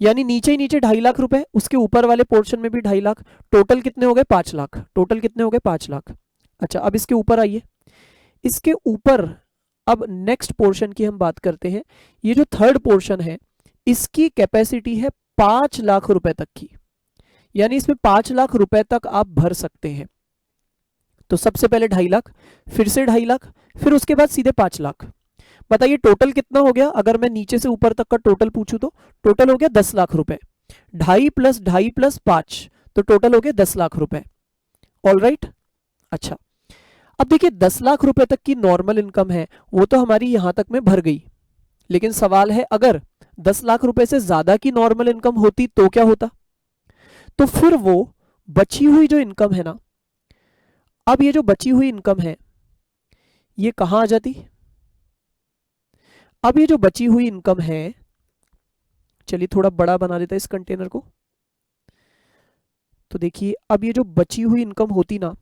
यानी नीचे ही नीचे 2.5 लाख रुपए, उसके ऊपर वाले पोर्शन में भी 2.5 लाख, टोटल कितने हो गए? 5 लाख। टोटल कितने हो गए? 5 लाख। अच्छा, अब इसके ऊपर आइए। इसके ऊपर अब नेक्स्ट पोर्शन की हम बात करते हैं। ये जो थर्ड पोर्शन है इसकी कैपेसिटी है 5 लाख रुपए तक की। यानी इसमें 5 लाख रुपए तक आप भर सकते हैं। तो सबसे पहले 2.5 लाख, फिर से 2.5 लाख, फिर उसके बाद सीधे 5 लाख। बताइए टोटल कितना हो गया? अगर मैं नीचे से ऊपर तक का टोटल पूछूं तो टोटल हो गया 10 लाख रुपए। 2.5 प्लस 2.5 प्लस 5 तो टोटल हो गया 10 लाख रुपए। All right. अच्छा, अब देखिए 10 लाख रुपए तक की नॉर्मल इनकम है, वो तो हमारी यहां तक में भर गई। लेकिन सवाल है अगर 10 लाख रुपए से ज्यादा की नॉर्मल इनकम होती तो क्या होता? तो फिर वो बची हुई जो इनकम है ना, अब ये जो बची हुई इनकम है ये कहां आ जाती? अब ये जो बची हुई इनकम है, चलिए थोड़ा बड़ा बना देता है इस कंटेनर को। तो देखिए अब ये जो बची हुई इनकम होती ना,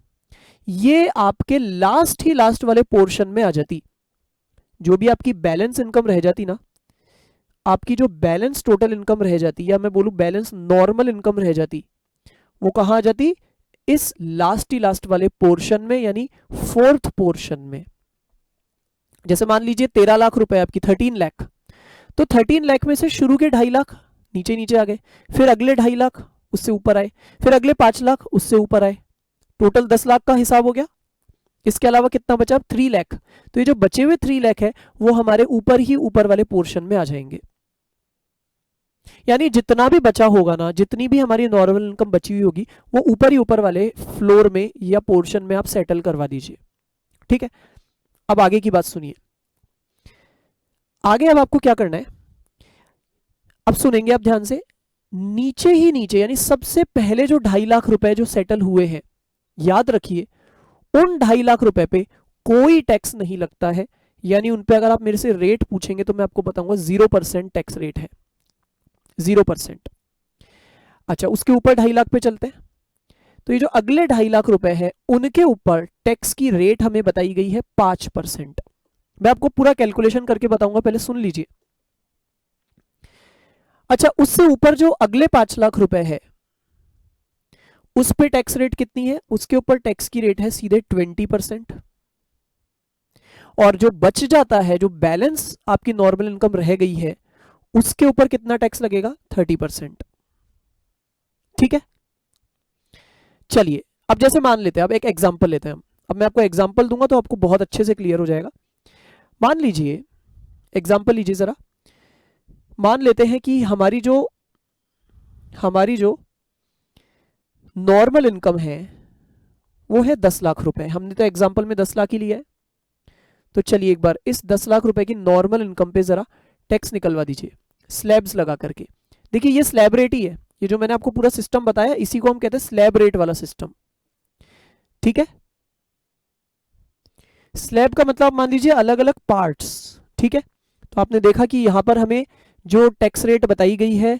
ये आपके लास्ट ही लास्ट वाले पोर्शन में आ जाती। जो भी आपकी बैलेंस इनकम रह जाती ना, आपकी जो बैलेंस टोटल इनकम रह जाती, या मैं बोलूं बैलेंस नॉर्मल इनकम रह जाती, वो कहां आ जाती? इस लास्ट ही लास्ट वाले पोर्शन में, यानी फोर्थ पोर्शन में। जैसे मान लीजिए 13 लाख रुपए आपकी, 13 लाख, तो 13 लाख में से शुरू के 2.5 लाख नीचे नीचे आ गए, फिर अगले 2.5 लाख उससे ऊपर आए, फिर अगले 5 लाख उससे ऊपर आए, टोटल 10 लाख का हिसाब हो गया। इसके अलावा कितना बचा? 3 लाख। तो ये जो बचे हुए 3 लाख है वो हमारे ऊपर ही ऊपर वाले पोर्शन में आ जाएंगे। यानी जितना भी बचा होगा ना, जितनी भी हमारी नॉर्मल इनकम बची हुई होगी, वो ऊपर ही ऊपर वाले फ्लोर में या पोर्शन में आप सेटल करवा दीजिए। ठीक है, अब आगे की बात सुनिए। आगे अब आपको क्या करना है, अब सुनेंगे आप ध्यान से। नीचे ही नीचे, यानी सबसे पहले जो 2.5 लाख रुपए जो सेटल हुए हैं, याद रखिए उन 2.5 लाख रुपए पे कोई टैक्स नहीं लगता है। यानी उन पे अगर आप मेरे से रेट पूछेंगे तो मैं आपको बताऊंगा 0% टैक्स रेट है, 0%। अच्छा, उसके ऊपर 2.5 लाख पे चलते हैं। तो ये जो अगले 2.5 लाख रुपए है उनके ऊपर टैक्स की रेट हमें बताई गई है 5%। मैं आपको पूरा कैलकुलेशन करके बताऊंगा, पहले सुन लीजिए। अच्छा, उससे ऊपर जो अगले 5 लाख रुपए है उस पे टैक्स रेट कितनी है? उसके ऊपर टैक्स की रेट है सीधे 20%। और जो बच जाता है, जो बैलेंस आपकी नॉर्मल इनकम रह गई है, उसके ऊपर कितना टैक्स लगेगा? 30%। ठीक है, चलिए अब जैसे मान लेते हैं, अब एक एग्जांपल लेते हैं हम। अब मैं आपको एग्जांपल दूंगा तो आपको बहुत अच्छे से क्लियर हो जाएगा। मान लीजिए, एग्जांपल लीजिए जरा। मान लेते हैं कि हमारी जो नॉर्मल इनकम है वो है 10 लाख रुपए। हमने तो एग्जांपल में 10 लाख ही लिया है। तो चलिए एक बार इस 10 लाख रुपए की नॉर्मल इनकम पे जरा टैक्स निकलवा दीजिए स्लैब्स लगा करके। देखिए ये स्लैब रेट ही है, ये जो मैंने आपको पूरा सिस्टम बताया इसी को हम कहते हैं स्लैब रेट वाला सिस्टम। ठीक है, स्लैब का मतलब मान लीजिए अलग अलग पार्ट्स। ठीक है, तो आपने देखा कि यहां पर हमें जो टैक्स रेट बताई गई है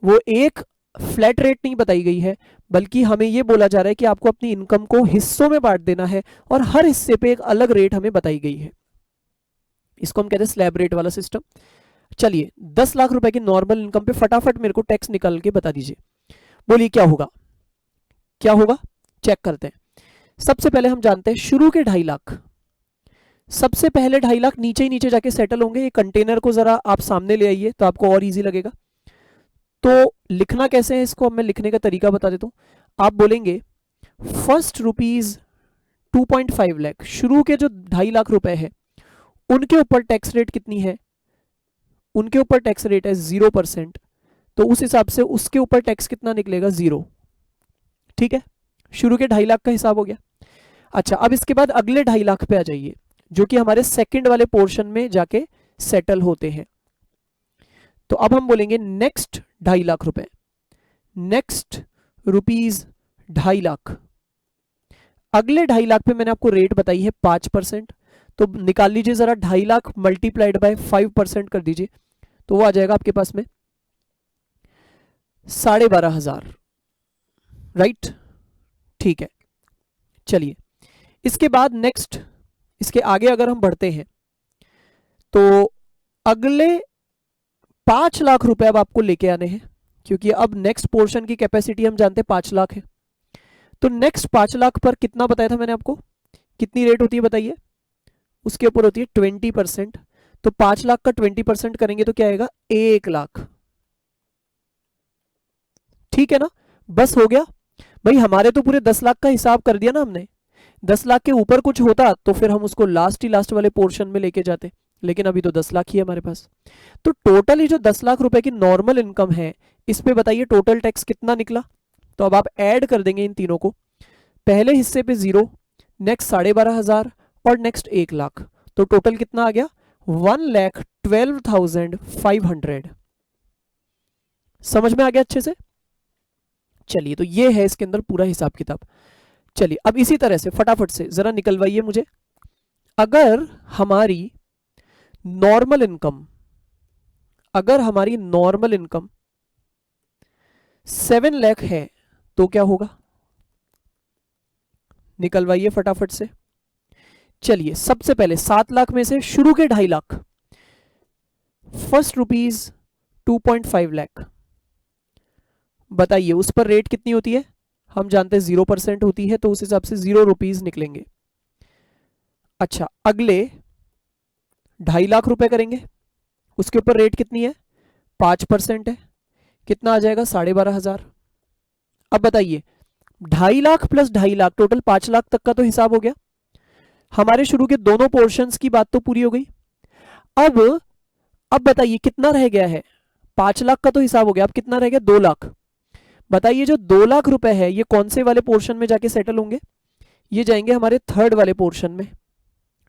वो एक फ्लैट रेट नहीं बताई गई है, बल्कि हमें ये बोला जा रहा है कि आपको अपनी इनकम को हिस्सों में बांट देना है और हर हिस्से पे एक अलग रेट हमें बताई गई है। इसको हम कहते हैं स्लैब रेट वाला सिस्टम। चलिए 10 लाख रुपए की नॉर्मल इनकम पे फटाफट मेरे को टैक्स निकाल के बता दीजिए। बोलिए क्या होगा, क्या होगा? चेक करते हैं। सबसे पहले हम जानते हैं शुरू के 2.5 लाख, सबसे पहले 2.5 लाख नीचे ही नीचे जाके सेटल होंगे। ये कंटेनर को जरा आप सामने ले आइए तो आपको और इजी लगेगा। तो लिखना कैसे है इसको, अब मैं लिखने का तरीका बता देता हूं। आप बोलेंगे फर्स्ट रुपीज 2.5 लाख, शुरू के जो 2.5 लाख रुपए है उनके ऊपर टैक्स रेट कितनी है? उनके ऊपर टैक्स रेट है 0%। तो उस हिसाब से उसके ऊपर टैक्स कितना निकलेगा? 0। ठीक है, शुरू के 2.5 लाख का हिसाब हो गया। अच्छा, अब इसके बाद अगले 2.5 लाख पे आ जाइए जो कि हमारे सेकंड वाले पोर्शन में जाके सेटल होते हैं। तो अब हम बोलेंगे नेक्स्ट 2.5 लाख रुपए, नेक्स्ट रुपीज 2.5 लाख। अगले 2.5 लाख पे मैंने आपको रेट बताई है 5%, तो निकाल लीजिए जरा 2.5 लाख मल्टीप्लाइड बाय 5% कर दीजिए, तो वो आ जाएगा आपके पास में 12,500। राइट, ठीक है। चलिए इसके बाद नेक्स्ट, इसके आगे अगर हम बढ़ते हैं तो अगले 5 लाख रुपए अब आपको लेके आने हैं, क्योंकि अब नेक्स्ट पोर्शन की कैपेसिटी हम जानते हैं 5 लाख है। तो नेक्स्ट 5 लाख पर कितना बताया था मैंने आपको, कितनी रेट होती है बताइए, उसके ऊपर होती है 20%। तो 5 लाख का 20% करेंगे तो क्या आएगा, 1 लाख। ठीक है ना, बस हो गया भाई। हमारे तो पूरे 10 लाख का हिसाब कर दिया ना हमने। 10 लाख के ऊपर कुछ होता तो फिर हम उसको लास्ट ही लास्ट वाले पोर्शन में लेके जाते, लेकिन अभी तो 10 लाख ही है हमारे पास। तो टोटल ही जो 10 लाख रुपए की नॉर्मल इनकम है, इस पे बताइए टोटल टैक्स कितना निकला। तो अब आप ऐड कर देंगे इन तीनों को, पहले हिस्से पे 0, नेक्स्ट 12,500 और नेक्स्ट 1 लाख, तो टोटल कितना आ गया, 1,12,500। समझ में आ गया अच्छे से। चलिए तो ये है इसके अंदर पूरा हिसाब किताब। चलिए अब इसी तरह से फटाफट से जरा निकलवाइए मुझे, अगर हमारी नॉर्मल इनकम, अगर हमारी नॉर्मल इनकम 7 लाख है तो क्या होगा, निकलवाइए फटाफट से। चलिए सबसे पहले 7 लाख में से शुरू के 2.5 लाख, फर्स्ट रुपीज 2.5 लाख, बताइए उस पर रेट कितनी होती है, हम जानते हैं 0% होती है, तो उस हिसाब से 0 रुपीज निकलेंगे। अच्छा अगले 2.5 लाख रुपए करेंगे, उसके ऊपर रेट कितनी है, 5% है, कितना आ जाएगा, 12,500। अब बताइए 2.5 लाख प्लस 2.5 लाख टोटल 5 लाख तक का तो हिसाब हो गया। हमारे शुरू के दोनों पोर्शंस की बात तो पूरी हो गई। अब बताइए कितना रह गया है, 5 लाख का तो हिसाब हो गया, अब कितना रह गया, 2 लाख। बताइए जो 2 लाख रुपए है ये कौन से वाले पोर्शन में जाके सेटल होंगे, ये जाएंगे हमारे थर्ड वाले पोर्शन में।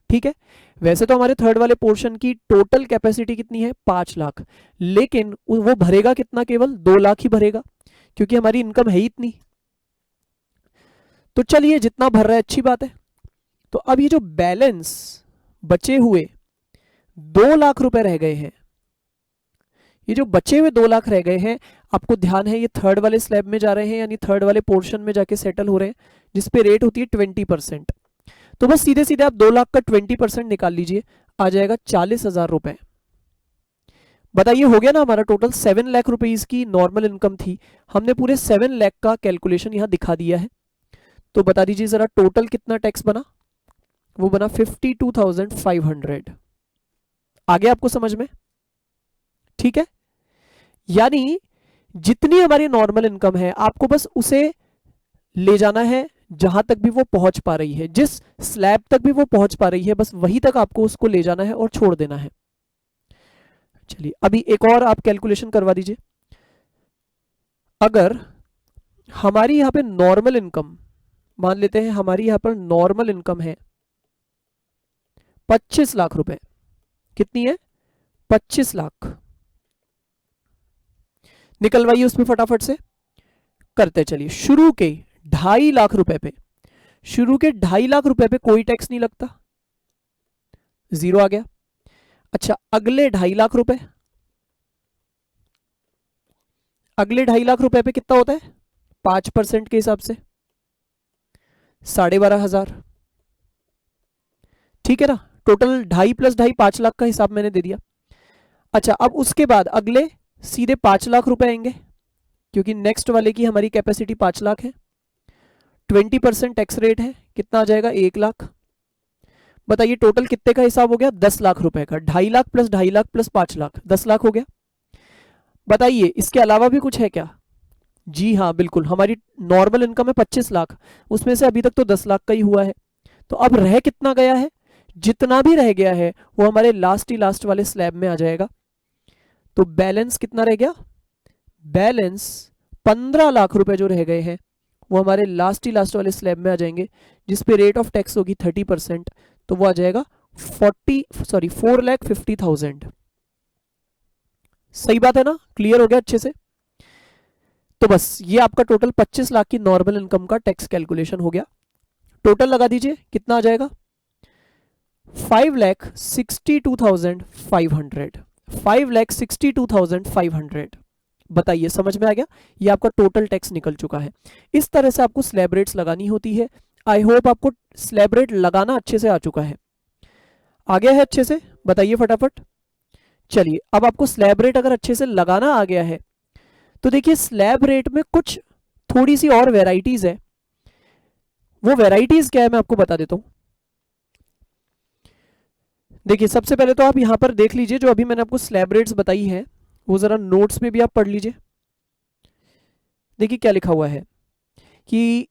ठीक है, वैसे तो हमारे थर्ड वाले पोर्शन की टोटल कैपेसिटी कितनी है, 5 लाख, लेकिन वो भरेगा कितना, केवल 2 लाख ही भरेगा, क्योंकि हमारी इनकम है ही इतनी। तो चलिए जितना भर रहा है अच्छी बात है। तो अब ये जो बैलेंस बचे हुए 2 लाख रुपए रह गए हैं, ये जो बचे हुए 2 लाख रह गए हैं, आपको ध्यान है ये थर्ड वाले स्लैब में जा रहे हैं, यानी थर्ड वाले पोर्शन में जाके सेटल हो रहे हैं, जिसपे रेट होती है 20%। तो बस सीधे सीधे आप 2 लाख का 20% निकाल लीजिए, आ जाएगा 40,000 रुपए। बताइए हो गया ना हमारा टोटल। 7 लाख रुपीज की नॉर्मल इनकम थी, हमने पूरे 7 लाख का कैलकुलेशन यहां दिखा दिया है। तो बता दीजिए जरा टोटल कितना टैक्स बना, वो बना 52,500। आ गया आपको समझ में, ठीक है। यानी जितनी हमारी नॉर्मल इनकम है आपको बस उसे ले जाना है जहां तक भी वो पहुंच पा रही है, जिस स्लैब तक भी वो पहुंच पा रही है, बस वहीं तक आपको उसको ले जाना है और छोड़ देना है। चलिए अभी एक और आप कैलकुलेशन करवा दीजिए। अगर हमारी यहां पे नॉर्मल इनकम, मान लेते हैं हमारी यहां पर नॉर्मल इनकम है 25 लाख रुपए, कितनी है, 25 लाख, निकलवाइए उसमें फटाफट से करते चलिए। शुरू के 2.5 लाख रुपए पे, शुरू के 2.5 लाख रुपए पे कोई टैक्स नहीं लगता, 0 आ गया। अच्छा अगले 2.5 लाख रुपए, अगले 2.5 लाख रुपए पे कितना होता है, 5% के हिसाब से 12,500। ठीक है ना, टोटल 2.5 प्लस 2.5 5 लाख का हिसाब मैंने दे दिया। अच्छा अब उसके बाद अगले सीधे 5 लाख रुपए आएंगे, क्योंकि नेक्स्ट वाले की हमारी कैपेसिटी 5 लाख है, 20% टैक्स रेट है, कितना आ जाएगा, 1 लाख। बताइए टोटल कितने का हिसाब हो गया, 10 लाख रुपए का। 2.5 लाख प्लस 2.5 लाख प्लस 5 लाख 10 लाख हो गया। बताइए इसके अलावा भी कुछ है क्या, जी हाँ बिल्कुल, हमारी नॉर्मल इनकम है 25 लाख, उसमें से अभी तक तो 10 लाख का ही हुआ है। तो अब रह कितना गया है, जितना भी रह गया है वो हमारे लास्ट ही लास्ट वाले स्लैब में आ जाएगा। तो बैलेंस कितना रह गया, बैलेंस 15 लाख रुपए जो रह गए हैं वो हमारे लास्ट ही लास्ट वाले स्लैब में आ जाएंगे, जिस पे रेट ऑफ टैक्स होगी 30%, तो वो आ जाएगा 4,50,000। सही बात है ना, क्लियर हो गया अच्छे से। तो बस ये आपका टोटल 25 लाख की नॉर्मल इनकम का टैक्स कैलकुलेशन हो गया। टोटल लगा दीजिए, कितना आ जाएगा? 5,62,500, 5,62,500। बताइए समझ में आ गया? ये आपका टोटल टैक्स निकल चुका है। इस तरह से आपको स्लैब रेट्स लगानी होती है। आई होप आपको स्लैब रेट लगाना अच्छे से आ चुका है। आ गया है अच्छे से? बताइए फटाफट। चलिए, अब आपको स्लैब रेट अगर अच्छे से लगाना आ गया है तो देखिए स्लैब रेट में कुछ थोड़ी सी और वेराइटीज है। वो वेराइटीज क्या है मैं आपको बता देता हूं। देखिए सबसे पहले तो आप यहां पर देख लीजिए, जो अभी मैंने आपको स्लैब रेट्स बताई है वो जरा नोट्स में भी आप पढ़ लीजिए। देखिए क्या लिखा हुआ है कि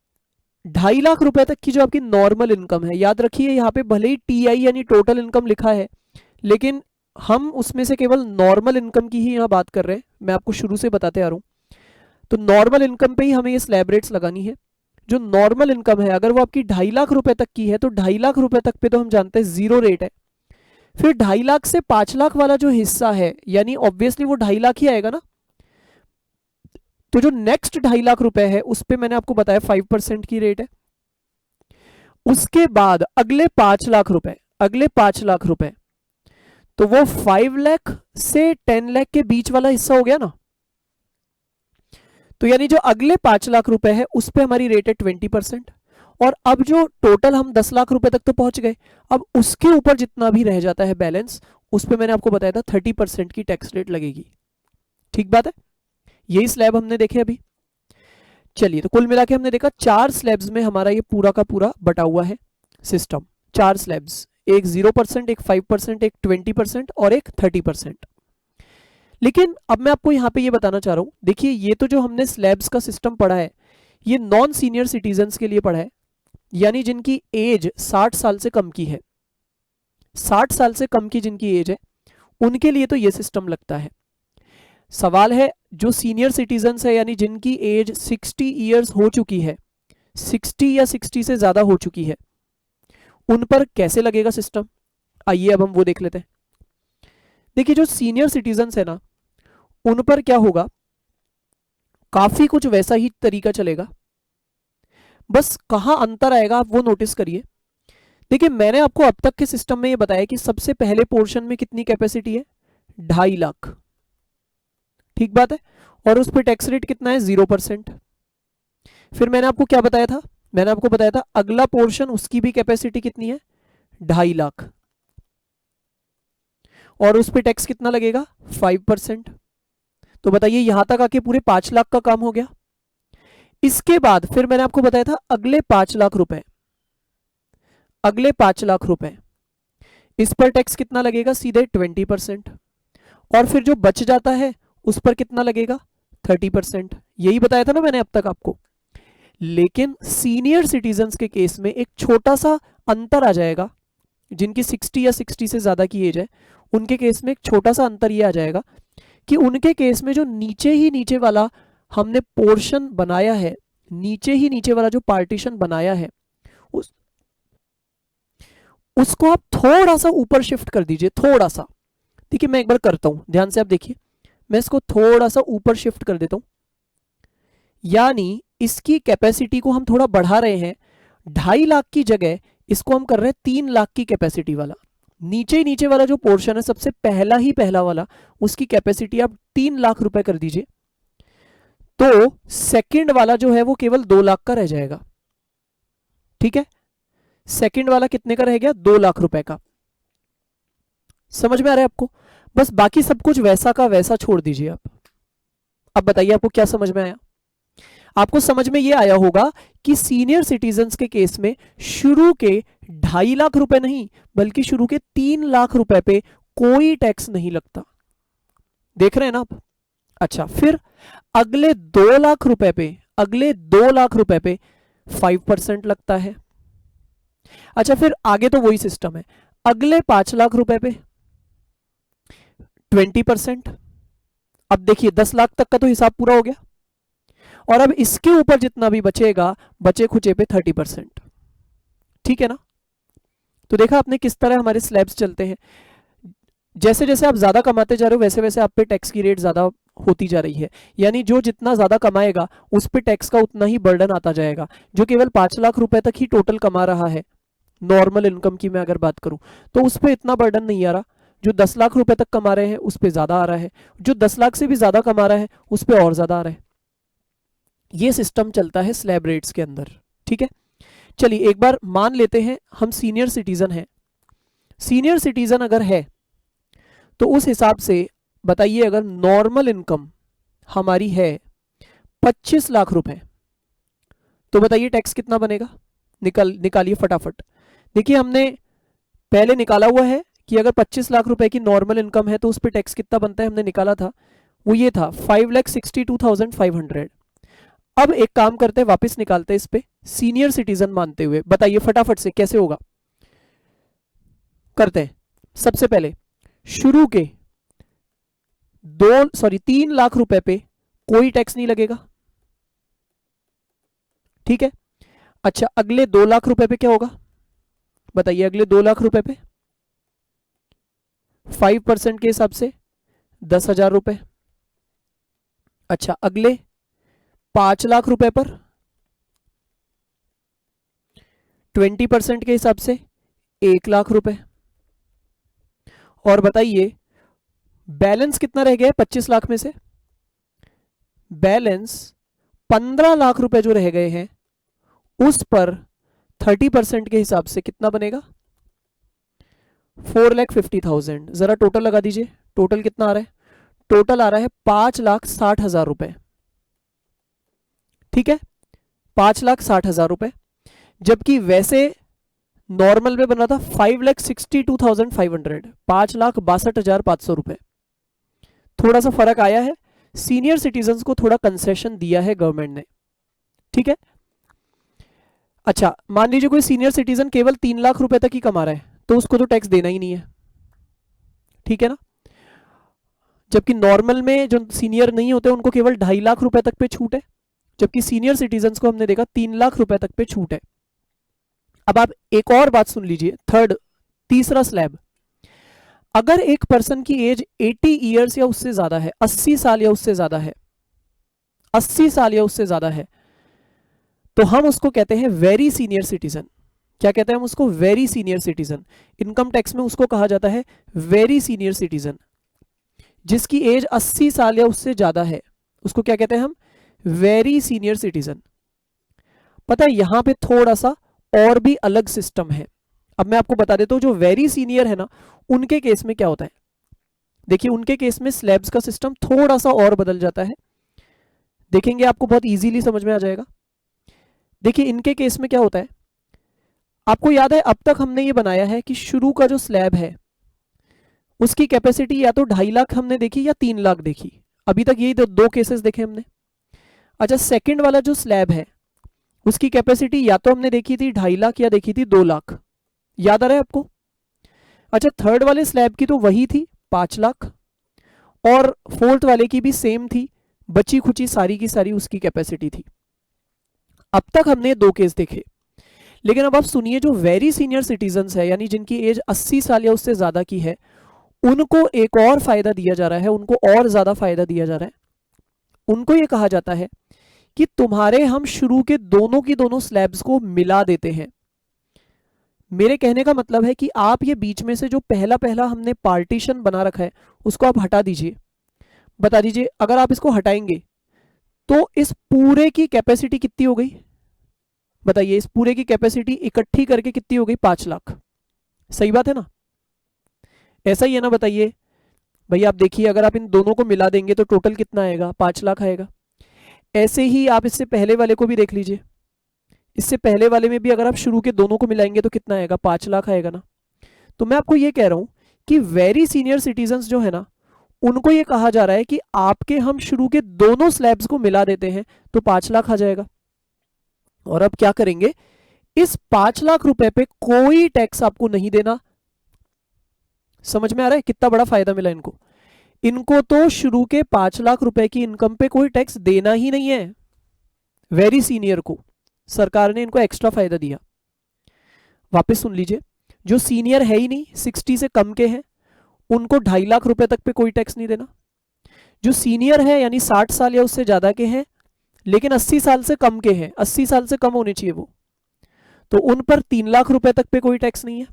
2.5 लाख रुपए तक की जो आपकी नॉर्मल इनकम है, याद रखिए यहाँ पे भले ही टीआई यानी टोटल इनकम लिखा है, लेकिन हम उसमें से केवल नॉर्मल इनकम की ही यहाँ बात कर रहे हैं। मैं आपको शुरू से बताते आ रहा हूँ। तो नॉर्मल इनकम पे ही हमें ये स्लैब रेट्स लगानी है। जो नॉर्मल इनकम है अगर वो आपकी 2.5 लाख रुपए तक की है तो 2.5 लाख रुपए तक पे तो हम जानते हैं जीरो रेट है। फिर 2.5 लाख से 5 लाख वाला जो हिस्सा है, यानी ऑब्वियसली वो 2.5 लाख ही आएगा ना। तो जो नेक्स्ट 2.5 लाख रुपए है उस पे मैंने आपको बताया 5% की रेट है। उसके बाद अगले 5 लाख रुपए, अगले 5 लाख रुपए तो वो 5 लाख से 10 लाख के बीच वाला हिस्सा हो गया ना। तो यानी जो अगले 5 लाख रुपए है उस पे हमारी रेट है 20%। और अब जो टोटल हम 10 लाख रुपए तक तो पहुंच गए, अब उसके ऊपर जितना भी रह जाता है बैलेंस, उस पे मैंने आपको बताया था 30% की टैक्स रेट लगेगी। ठीक बात है? यही स्लैब हमने देखे अभी। चलिए, तो कुल मिला के हमने देखा 4 स्लैब्स में हमारा ये पूरा का पूरा बटा हुआ है सिस्टम। 4 स्लैब्स, एक 0%, एक 5%, एक 20% और एक 30%। लेकिन अब मैं आपको यहाँ पे ये बताना चाह रहा हूँ, देखिए ये तो जो हमने स्लैब्स का सिस्टम पढ़ा है ये नॉन सीनियर सिटीजन्स के लिए पढ़ा है, यानी जिनकी एज 60 साल से कम की है। 60 साल से कम की जिनकी एज है उनके लिए तो ये सिस्टम लगता है। सवाल है जो सीनियर सिटीजन्स है यानी जिनकी एज 60 ईयर्स हो चुकी है, 60 या 60 से ज्यादा हो चुकी है, उन पर कैसे लगेगा सिस्टम? आइए अब हम वो देख लेते हैं। देखिए जो सीनियर सिटीजन्स है ना, उन पर क्या होगा, काफी कुछ वैसा ही तरीका चलेगा, बस कहां अंतर आएगा आप वो नोटिस करिए। देखिए मैंने आपको अब तक के सिस्टम में ये बताया कि सबसे पहले पोर्शन में कितनी कैपेसिटी है, 2.5 लाख। ठीक बात है? और उस पर टैक्स रेट कितना है, 0%। फिर मैंने आपको क्या बताया था, मैंने आपको बताया था अगला पोर्शन उसकी भी कैपेसिटी कितनी है, 2.5 लाख, और उस पर टैक्स कितना लगेगा, 5%। तो बताइए यहां तक आके पूरे 5 लाख का काम हो गया। इसके बाद फिर मैंने आपको बताया था अगले 5 लाख रुपए, अगले 5 लाख रुपए इस पर टैक्स कितना लगेगा, सीधे 20%। और फिर जो बच जाता है उस पर कितना लगेगा, 30%। यही बताया था ना मैंने अब तक आपको। लेकिन सीनियर सिटीजन्स के केस में एक छोटा सा अंतर आ जाएगा, जिनकी 60 या 60 से ज्यादा की एज है उनके केस में एक छोटा सा अंतर यह आ जाएगा कि उनके केस में जो नीचे ही नीचे वाला हमने पोर्शन बनाया है, नीचे ही नीचे वाला जो पार्टीशन बनाया है उसको आप थोड़ा सा ऊपर शिफ्ट कर दीजिए, थोड़ा सा। देखिए मैं एक बार करता हूं, ध्यान से आप देखिए, मैं इसको थोड़ा सा ऊपर शिफ्ट कर देता हूं, यानी इसकी कैपेसिटी को हम थोड़ा बढ़ा रहे हैं। 2.5 लाख की जगह इसको हम कर रहे हैं 3 लाख की कैपेसिटी वाला। नीचे ही नीचे वाला जो पोर्शन है सबसे पहला ही पहला वाला, उसकी कैपेसिटी आप 3 लाख रुपए कर दीजिए, तो सेकंड वाला जो है वो केवल 2 लाख का रह जाएगा। ठीक है? सेकंड वाला कितने का रह गया, 2 लाख रुपए का। समझ में आ रहा है आपको? बस बाकी सब कुछ वैसा का वैसा छोड़ दीजिए आप। अब बताइए आपको क्या समझ में आया? आपको समझ में यह आया होगा कि सीनियर सिटीजन्स के केस में शुरू के 2.5 लाख रुपए नहीं बल्कि शुरू के 3 लाख रुपए पे कोई टैक्स नहीं लगता। देख रहे हैं ना आप? अच्छा, फिर अगले 2 लाख रुपए पे, अगले 2 लाख रुपए पे 5% लगता है। अच्छा, फिर आगे तो वही सिस्टम है, अगले 5 लाख रुपए पे 20%। अब देखिए 10 लाख तक का तो हिसाब पूरा हो गया, और अब इसके ऊपर जितना भी बचेगा, बचे खुचे पे 30%। ठीक है ना? तो देखा आपने किस तरह हमारे स्लैब्स चलते हैं। जैसे जैसे आप ज्यादा कमाते जा रहे हो वैसे वैसे आप पे टैक्स की रेट ज्यादा होती जा रही है, यानी जो जितना ज्यादा कमाएगा उस पे टैक्स का उतना ही बर्डन आता जाएगा। जो केवल 5 लाख रुपए तक ही टोटल कमा रहा है, नॉर्मल इनकम की मैं अगर बात करूं, तो उस पे इतना बर्डन नहीं आ रहा। जो 10 लाख रुपए तक कमा रहे हैं उस पे ज्यादा आ रहा है, जो 10 लाख से भी ज्यादा कमा रहा है उस पे और ज्यादा आ रहा है। ये सिस्टम चलता है स्लैब रेट्स के अंदर, ठीक है। चलिए एक बार मान लेते हैं हम सीनियर सिटीजन हैं। सीनियर सिटीजन अगर है तो उस हिसाब से बताइए, अगर नॉर्मल इनकम हमारी है 25 लाख रुपए, तो बताइए टैक्स कितना बनेगा। निकालिए फटाफट। देखिए हमने पहले निकाला हुआ है कि अगर 25 लाख रुपए की नॉर्मल इनकम है तो उस पर टैक्स कितना बनता है, हमने निकाला था, वो ये था 5,62,500। अब एक काम करते हैं, वापस निकालते हैं इस पे सीनियर सिटीजन मानते हुए। बताइए फटाफट से कैसे होगा, करते हैं। सबसे पहले शुरू के 3 लाख रुपए पे कोई टैक्स नहीं लगेगा, ठीक है। अच्छा अगले 2 लाख रुपए पे क्या होगा, बताइए। अगले 2 लाख रुपए पे 5% के हिसाब से 10,000 रुपए। अच्छा अगले 5 लाख रुपए पर 20% के हिसाब से 1 लाख रुपए। और बताइए बैलेंस कितना रह गया है 25 लाख में से, बैलेंस 15 लाख रुपए जो रह गए हैं उस पर 30% के हिसाब से कितना बनेगा, 4,50,000। जरा टोटल लगा दीजिए, टोटल कितना आ रहा है, टोटल आ रहा है 5,60,000 रुपए, ठीक है, 5,60,000 रुपए। जबकि वैसे नॉर्मल में बना था 5,62,500, 5,62,500 रुपए। थोड़ा सा फर्क आया है, सीनियर सिटीजन्स को थोड़ा कंसेशन दिया है गवर्नमेंट ने, ठीक है। अच्छा मान लीजिए कोई सीनियर सिटीजन केवल 3 लाख रुपए तक ही कमा रहा है, तो उसको तो टैक्स देना ही नहीं है, ठीक है ना। जबकि नॉर्मल में जो सीनियर नहीं होते उनको केवल 2.5 लाख रुपए तक पे छूट है, जबकि सीनियर सिटीजन्स को हमने देखा 3 लाख रुपए तक पे छूट है। अब आप एक और बात सुन लीजिए, तीसरा स्लैब। अगर एक पर्सन की एज 80 ईयर्स या उससे ज्यादा है, 80 साल या उससे ज्यादा है, 80 साल या उससे ज्यादा है, तो हम उसको कहते हैं वेरी सीनियर सिटीजन। क्या कहते हैं हम उसको, very senior citizen. Income tax में उसको कहा जाता है वेरी सीनियर सिटीजन। जिसकी एज 80 साल या उससे ज्यादा है उसको क्या कहते हैं हम, वेरी सीनियर सिटीजन। पता है यहां पे थोड़ा सा और भी अलग सिस्टम है। अब मैं आपको बता देता हूं, जो वेरी सीनियर है ना, उनके केस में क्या होता है। देखिए उनके केस में स्लैब्स का सिस्टम थोड़ा सा और बदल जाता है, देखेंगे आपको बहुत इजीली समझ में आ जाएगा। देखिए इनके केस में क्या होता है, आपको याद है अब तक हमने ये बनाया है कि शुरू का जो स्लैब है उसकी कैपेसिटी या तो 2.5 लाख हमने देखी या 3 लाख देखी। अभी तक यही दो केसेस देखे हमने। अच्छा सेकंड वाला जो स्लैब है उसकी कैपेसिटी या तो हमने देखी थी 2.5 लाख या देखी थी 2 लाख, याद आ रहा है आपको। अच्छा थर्ड वाले स्लैब की तो वही थी 5 लाख, और फोर्थ वाले की भी सेम थी, बची खुची सारी की सारी उसकी कैपेसिटी थी। अब तक हमने 2 केस देखे, लेकिन अब आप सुनिए, जो वेरी सीनियर सिटीजन्स है यानी जिनकी एज 80 साल या उससे ज्यादा की है, उनको एक और फायदा दिया जा रहा है, उनको और ज्यादा फायदा दिया जा रहा है। उनको यह कहा जाता है कि तुम्हारे हम शुरू के दोनों की दोनों स्लैब्स को मिला देते हैं। मेरे कहने का मतलब है कि आप ये बीच में से जो पहला पहला हमने पार्टीशन बना रखा है उसको आप हटा दीजिए। बता दीजिए अगर आप इसको हटाएंगे तो इस पूरे की कैपेसिटी कितनी हो गई, बताइए। इस पूरे की कैपेसिटी इकट्ठी करके कितनी हो गई, 5 लाख। सही बात है ना, ऐसा ही है ना, बताइए भैया। आप देखिए अगर आप इन दोनों को मिला देंगे तो टोटल कितना आएगा, 5 लाख आएगा। ऐसे ही आप इससे पहले वाले को भी देख लीजिए, इससे पहले वाले में भी अगर आप शुरू के दोनों को मिलाएंगे तो कितना आएगा, 5 लाख आएगा ना। तो मैं आपको ये कह रहा हूं कि वेरी सीनियर सिटीजन्स जो है ना, उनको ये कहा जा रहा है कि आपके हम शुरू के दोनों स्लैब्स को मिला देते हैं तो 5 लाख आ जाएगा। और अब क्या करेंगे, इस 5 लाख रुपए पे कोई टैक्स आपको नहीं देना। समझ में आ रहा है कितना बड़ा फायदा मिला इनको। इनको तो शुरू के 5 लाख रुपए की इनकम पे कोई टैक्स देना ही नहीं है। वेरी सीनियर को सरकार ने इनको एक्स्ट्रा फायदा दिया। वापस सुन लीजिए, जो सीनियर है ही नहीं, 60 से कम के हैं, उनको 2.5 लाख रुपए तक पे कोई टैक्स नहीं देना। जो सीनियर है यानी 60 साल या उससे ज़्यादा के हैं लेकिन 80 साल से कम के हैं, 80 साल से कम होने चाहिए वो, तो उन पर 3 लाख रुपए तक पे कोई टैक्स नहीं है।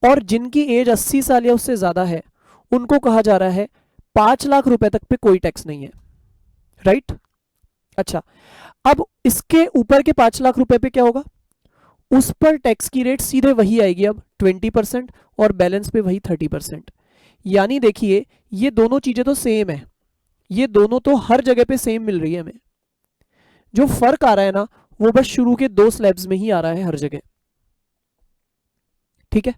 और जिनकी एज 80 साल या उससे ज़्यादा है उनको कहा जा रहा है 5 लाख रुपए तक पे कोई टैक्स नहीं है, राइट। अच्छा, अब इसके ऊपर के 5 लाख रुपए पे क्या होगा, उस पर टैक्स की रेट सीधे वही आएगी अब 20% और बैलेंस पे वही 30%। यानी देखिए ये दोनों चीजें तो सेम है, ये दोनों तो हर जगह पे सेम मिल रही है हमें, जो फर्क आ रहा है ना वो बस शुरू के 2 स्लैब्स में ही आ रहा है हर जगह, ठीक है।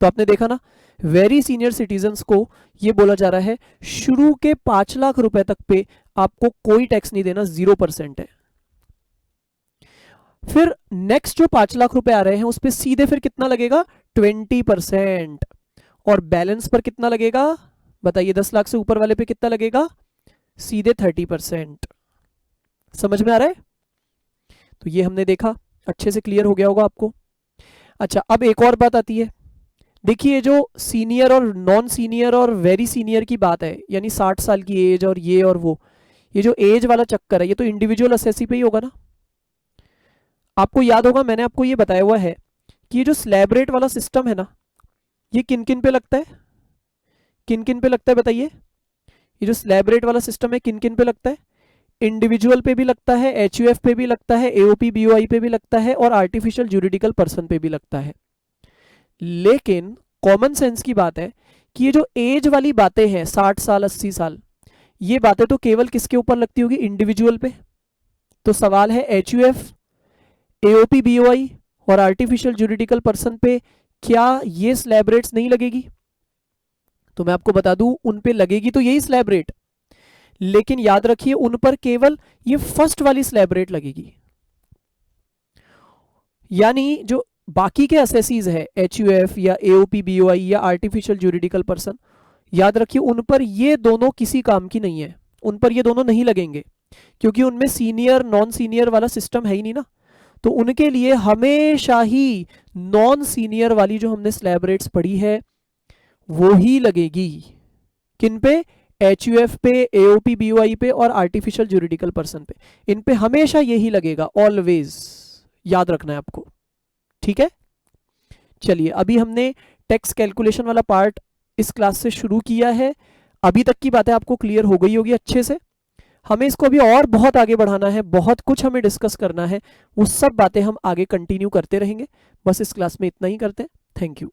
तो आपने देखा ना, वेरी सीनियर सिटीजन्स को ये बोला जा रहा है शुरू के 5 लाख रुपए तक पे आपको कोई टैक्स नहीं देना, 0% है। फिर नेक्स्ट जो 5 लाख रुपए आ रहे हैं उस पर सीधे फिर कितना लगेगा, 20%। और बैलेंस पर कितना लगेगा बताइए, 10 लाख से ऊपर वाले पे कितना लगेगा, सीधे 30%। समझ में आ रहा है। तो ये हमने देखा, अच्छे से क्लियर हो गया होगा आपको। अच्छा, अब एक और बात आती है, देखिए जो सीनियर और नॉन सीनियर और वेरी सीनियर की बात है, यानी 60 साल की एज और ये और वो, ये जो एज वाला चक्कर है ये तो इंडिविजुअल असेसी पे ही होगा ना। आपको याद होगा मैंने आपको ये बताया हुआ है कि ये जो स्लैब रेट वाला सिस्टम है ना, ये किन किन पे लगता है, किन किन पे लगता है बताइए। ये जो स्लैब रेट वाला सिस्टम है किन किन पे लगता है, इंडिविजुअल पे भी लगता है, एचयूएफ पे भी लगता है, एओपी बीओआई पे भी लगता है और आर्टिफिशियल जुरिडिकल पर्सन पे भी लगता है। लेकिन कॉमन सेंस की बात है कि ये जो एज वाली बातें हैं 60 साल 80 साल, ये बातें तो केवल किसके ऊपर लगती होगी, इंडिविजुअल पे। तो सवाल है एचयूएफ, एओपी बीओआई और आर्टिफिशियल जुरिडिकल पर्सन पे क्या ये स्लैब रेट्स नहीं लगेगी। तो मैं आपको बता दूं उन पे लगेगी तो यही स्लैब रेट, लेकिन याद रखिए उन पर केवल ये फर्स्ट वाली स्लैब रेट लगेगी। यानी जो बाकी के असेसीज है एचयूएफ या एओपी बीओआई या आर्टिफिशियल जुरिडिकल पर्सन, याद रखिए उन पर ये दोनों किसी काम की नहीं है, उन पर ये दोनों नहीं लगेंगे क्योंकि उनमें सीनियर नॉन सीनियर वाला सिस्टम है ही नहीं ना। तो उनके लिए हमेशा ही नॉन सीनियर वाली जो हमने स्लैब रेट्स पढ़ी है वो ही लगेगी। किन पे, एचयूएफ पे, एओपी बीओआई पे और आर्टिफिशियल जुरिडिकल पर्सन पे, इन पे हमेशा यही लगेगा, ऑलवेज याद रखना है आपको, ठीक है। चलिए अभी हमने टैक्स कैलकुलेशन वाला पार्ट इस क्लास से शुरू किया है, अभी तक की बातें आपको क्लियर हो गई होगी अच्छे से। हमें इसको अभी और बहुत आगे बढ़ाना है, बहुत कुछ हमें डिस्कस करना है, वो सब बातें हम आगे कंटिन्यू करते रहेंगे। बस इस क्लास में इतना ही करते हैं। Thank you.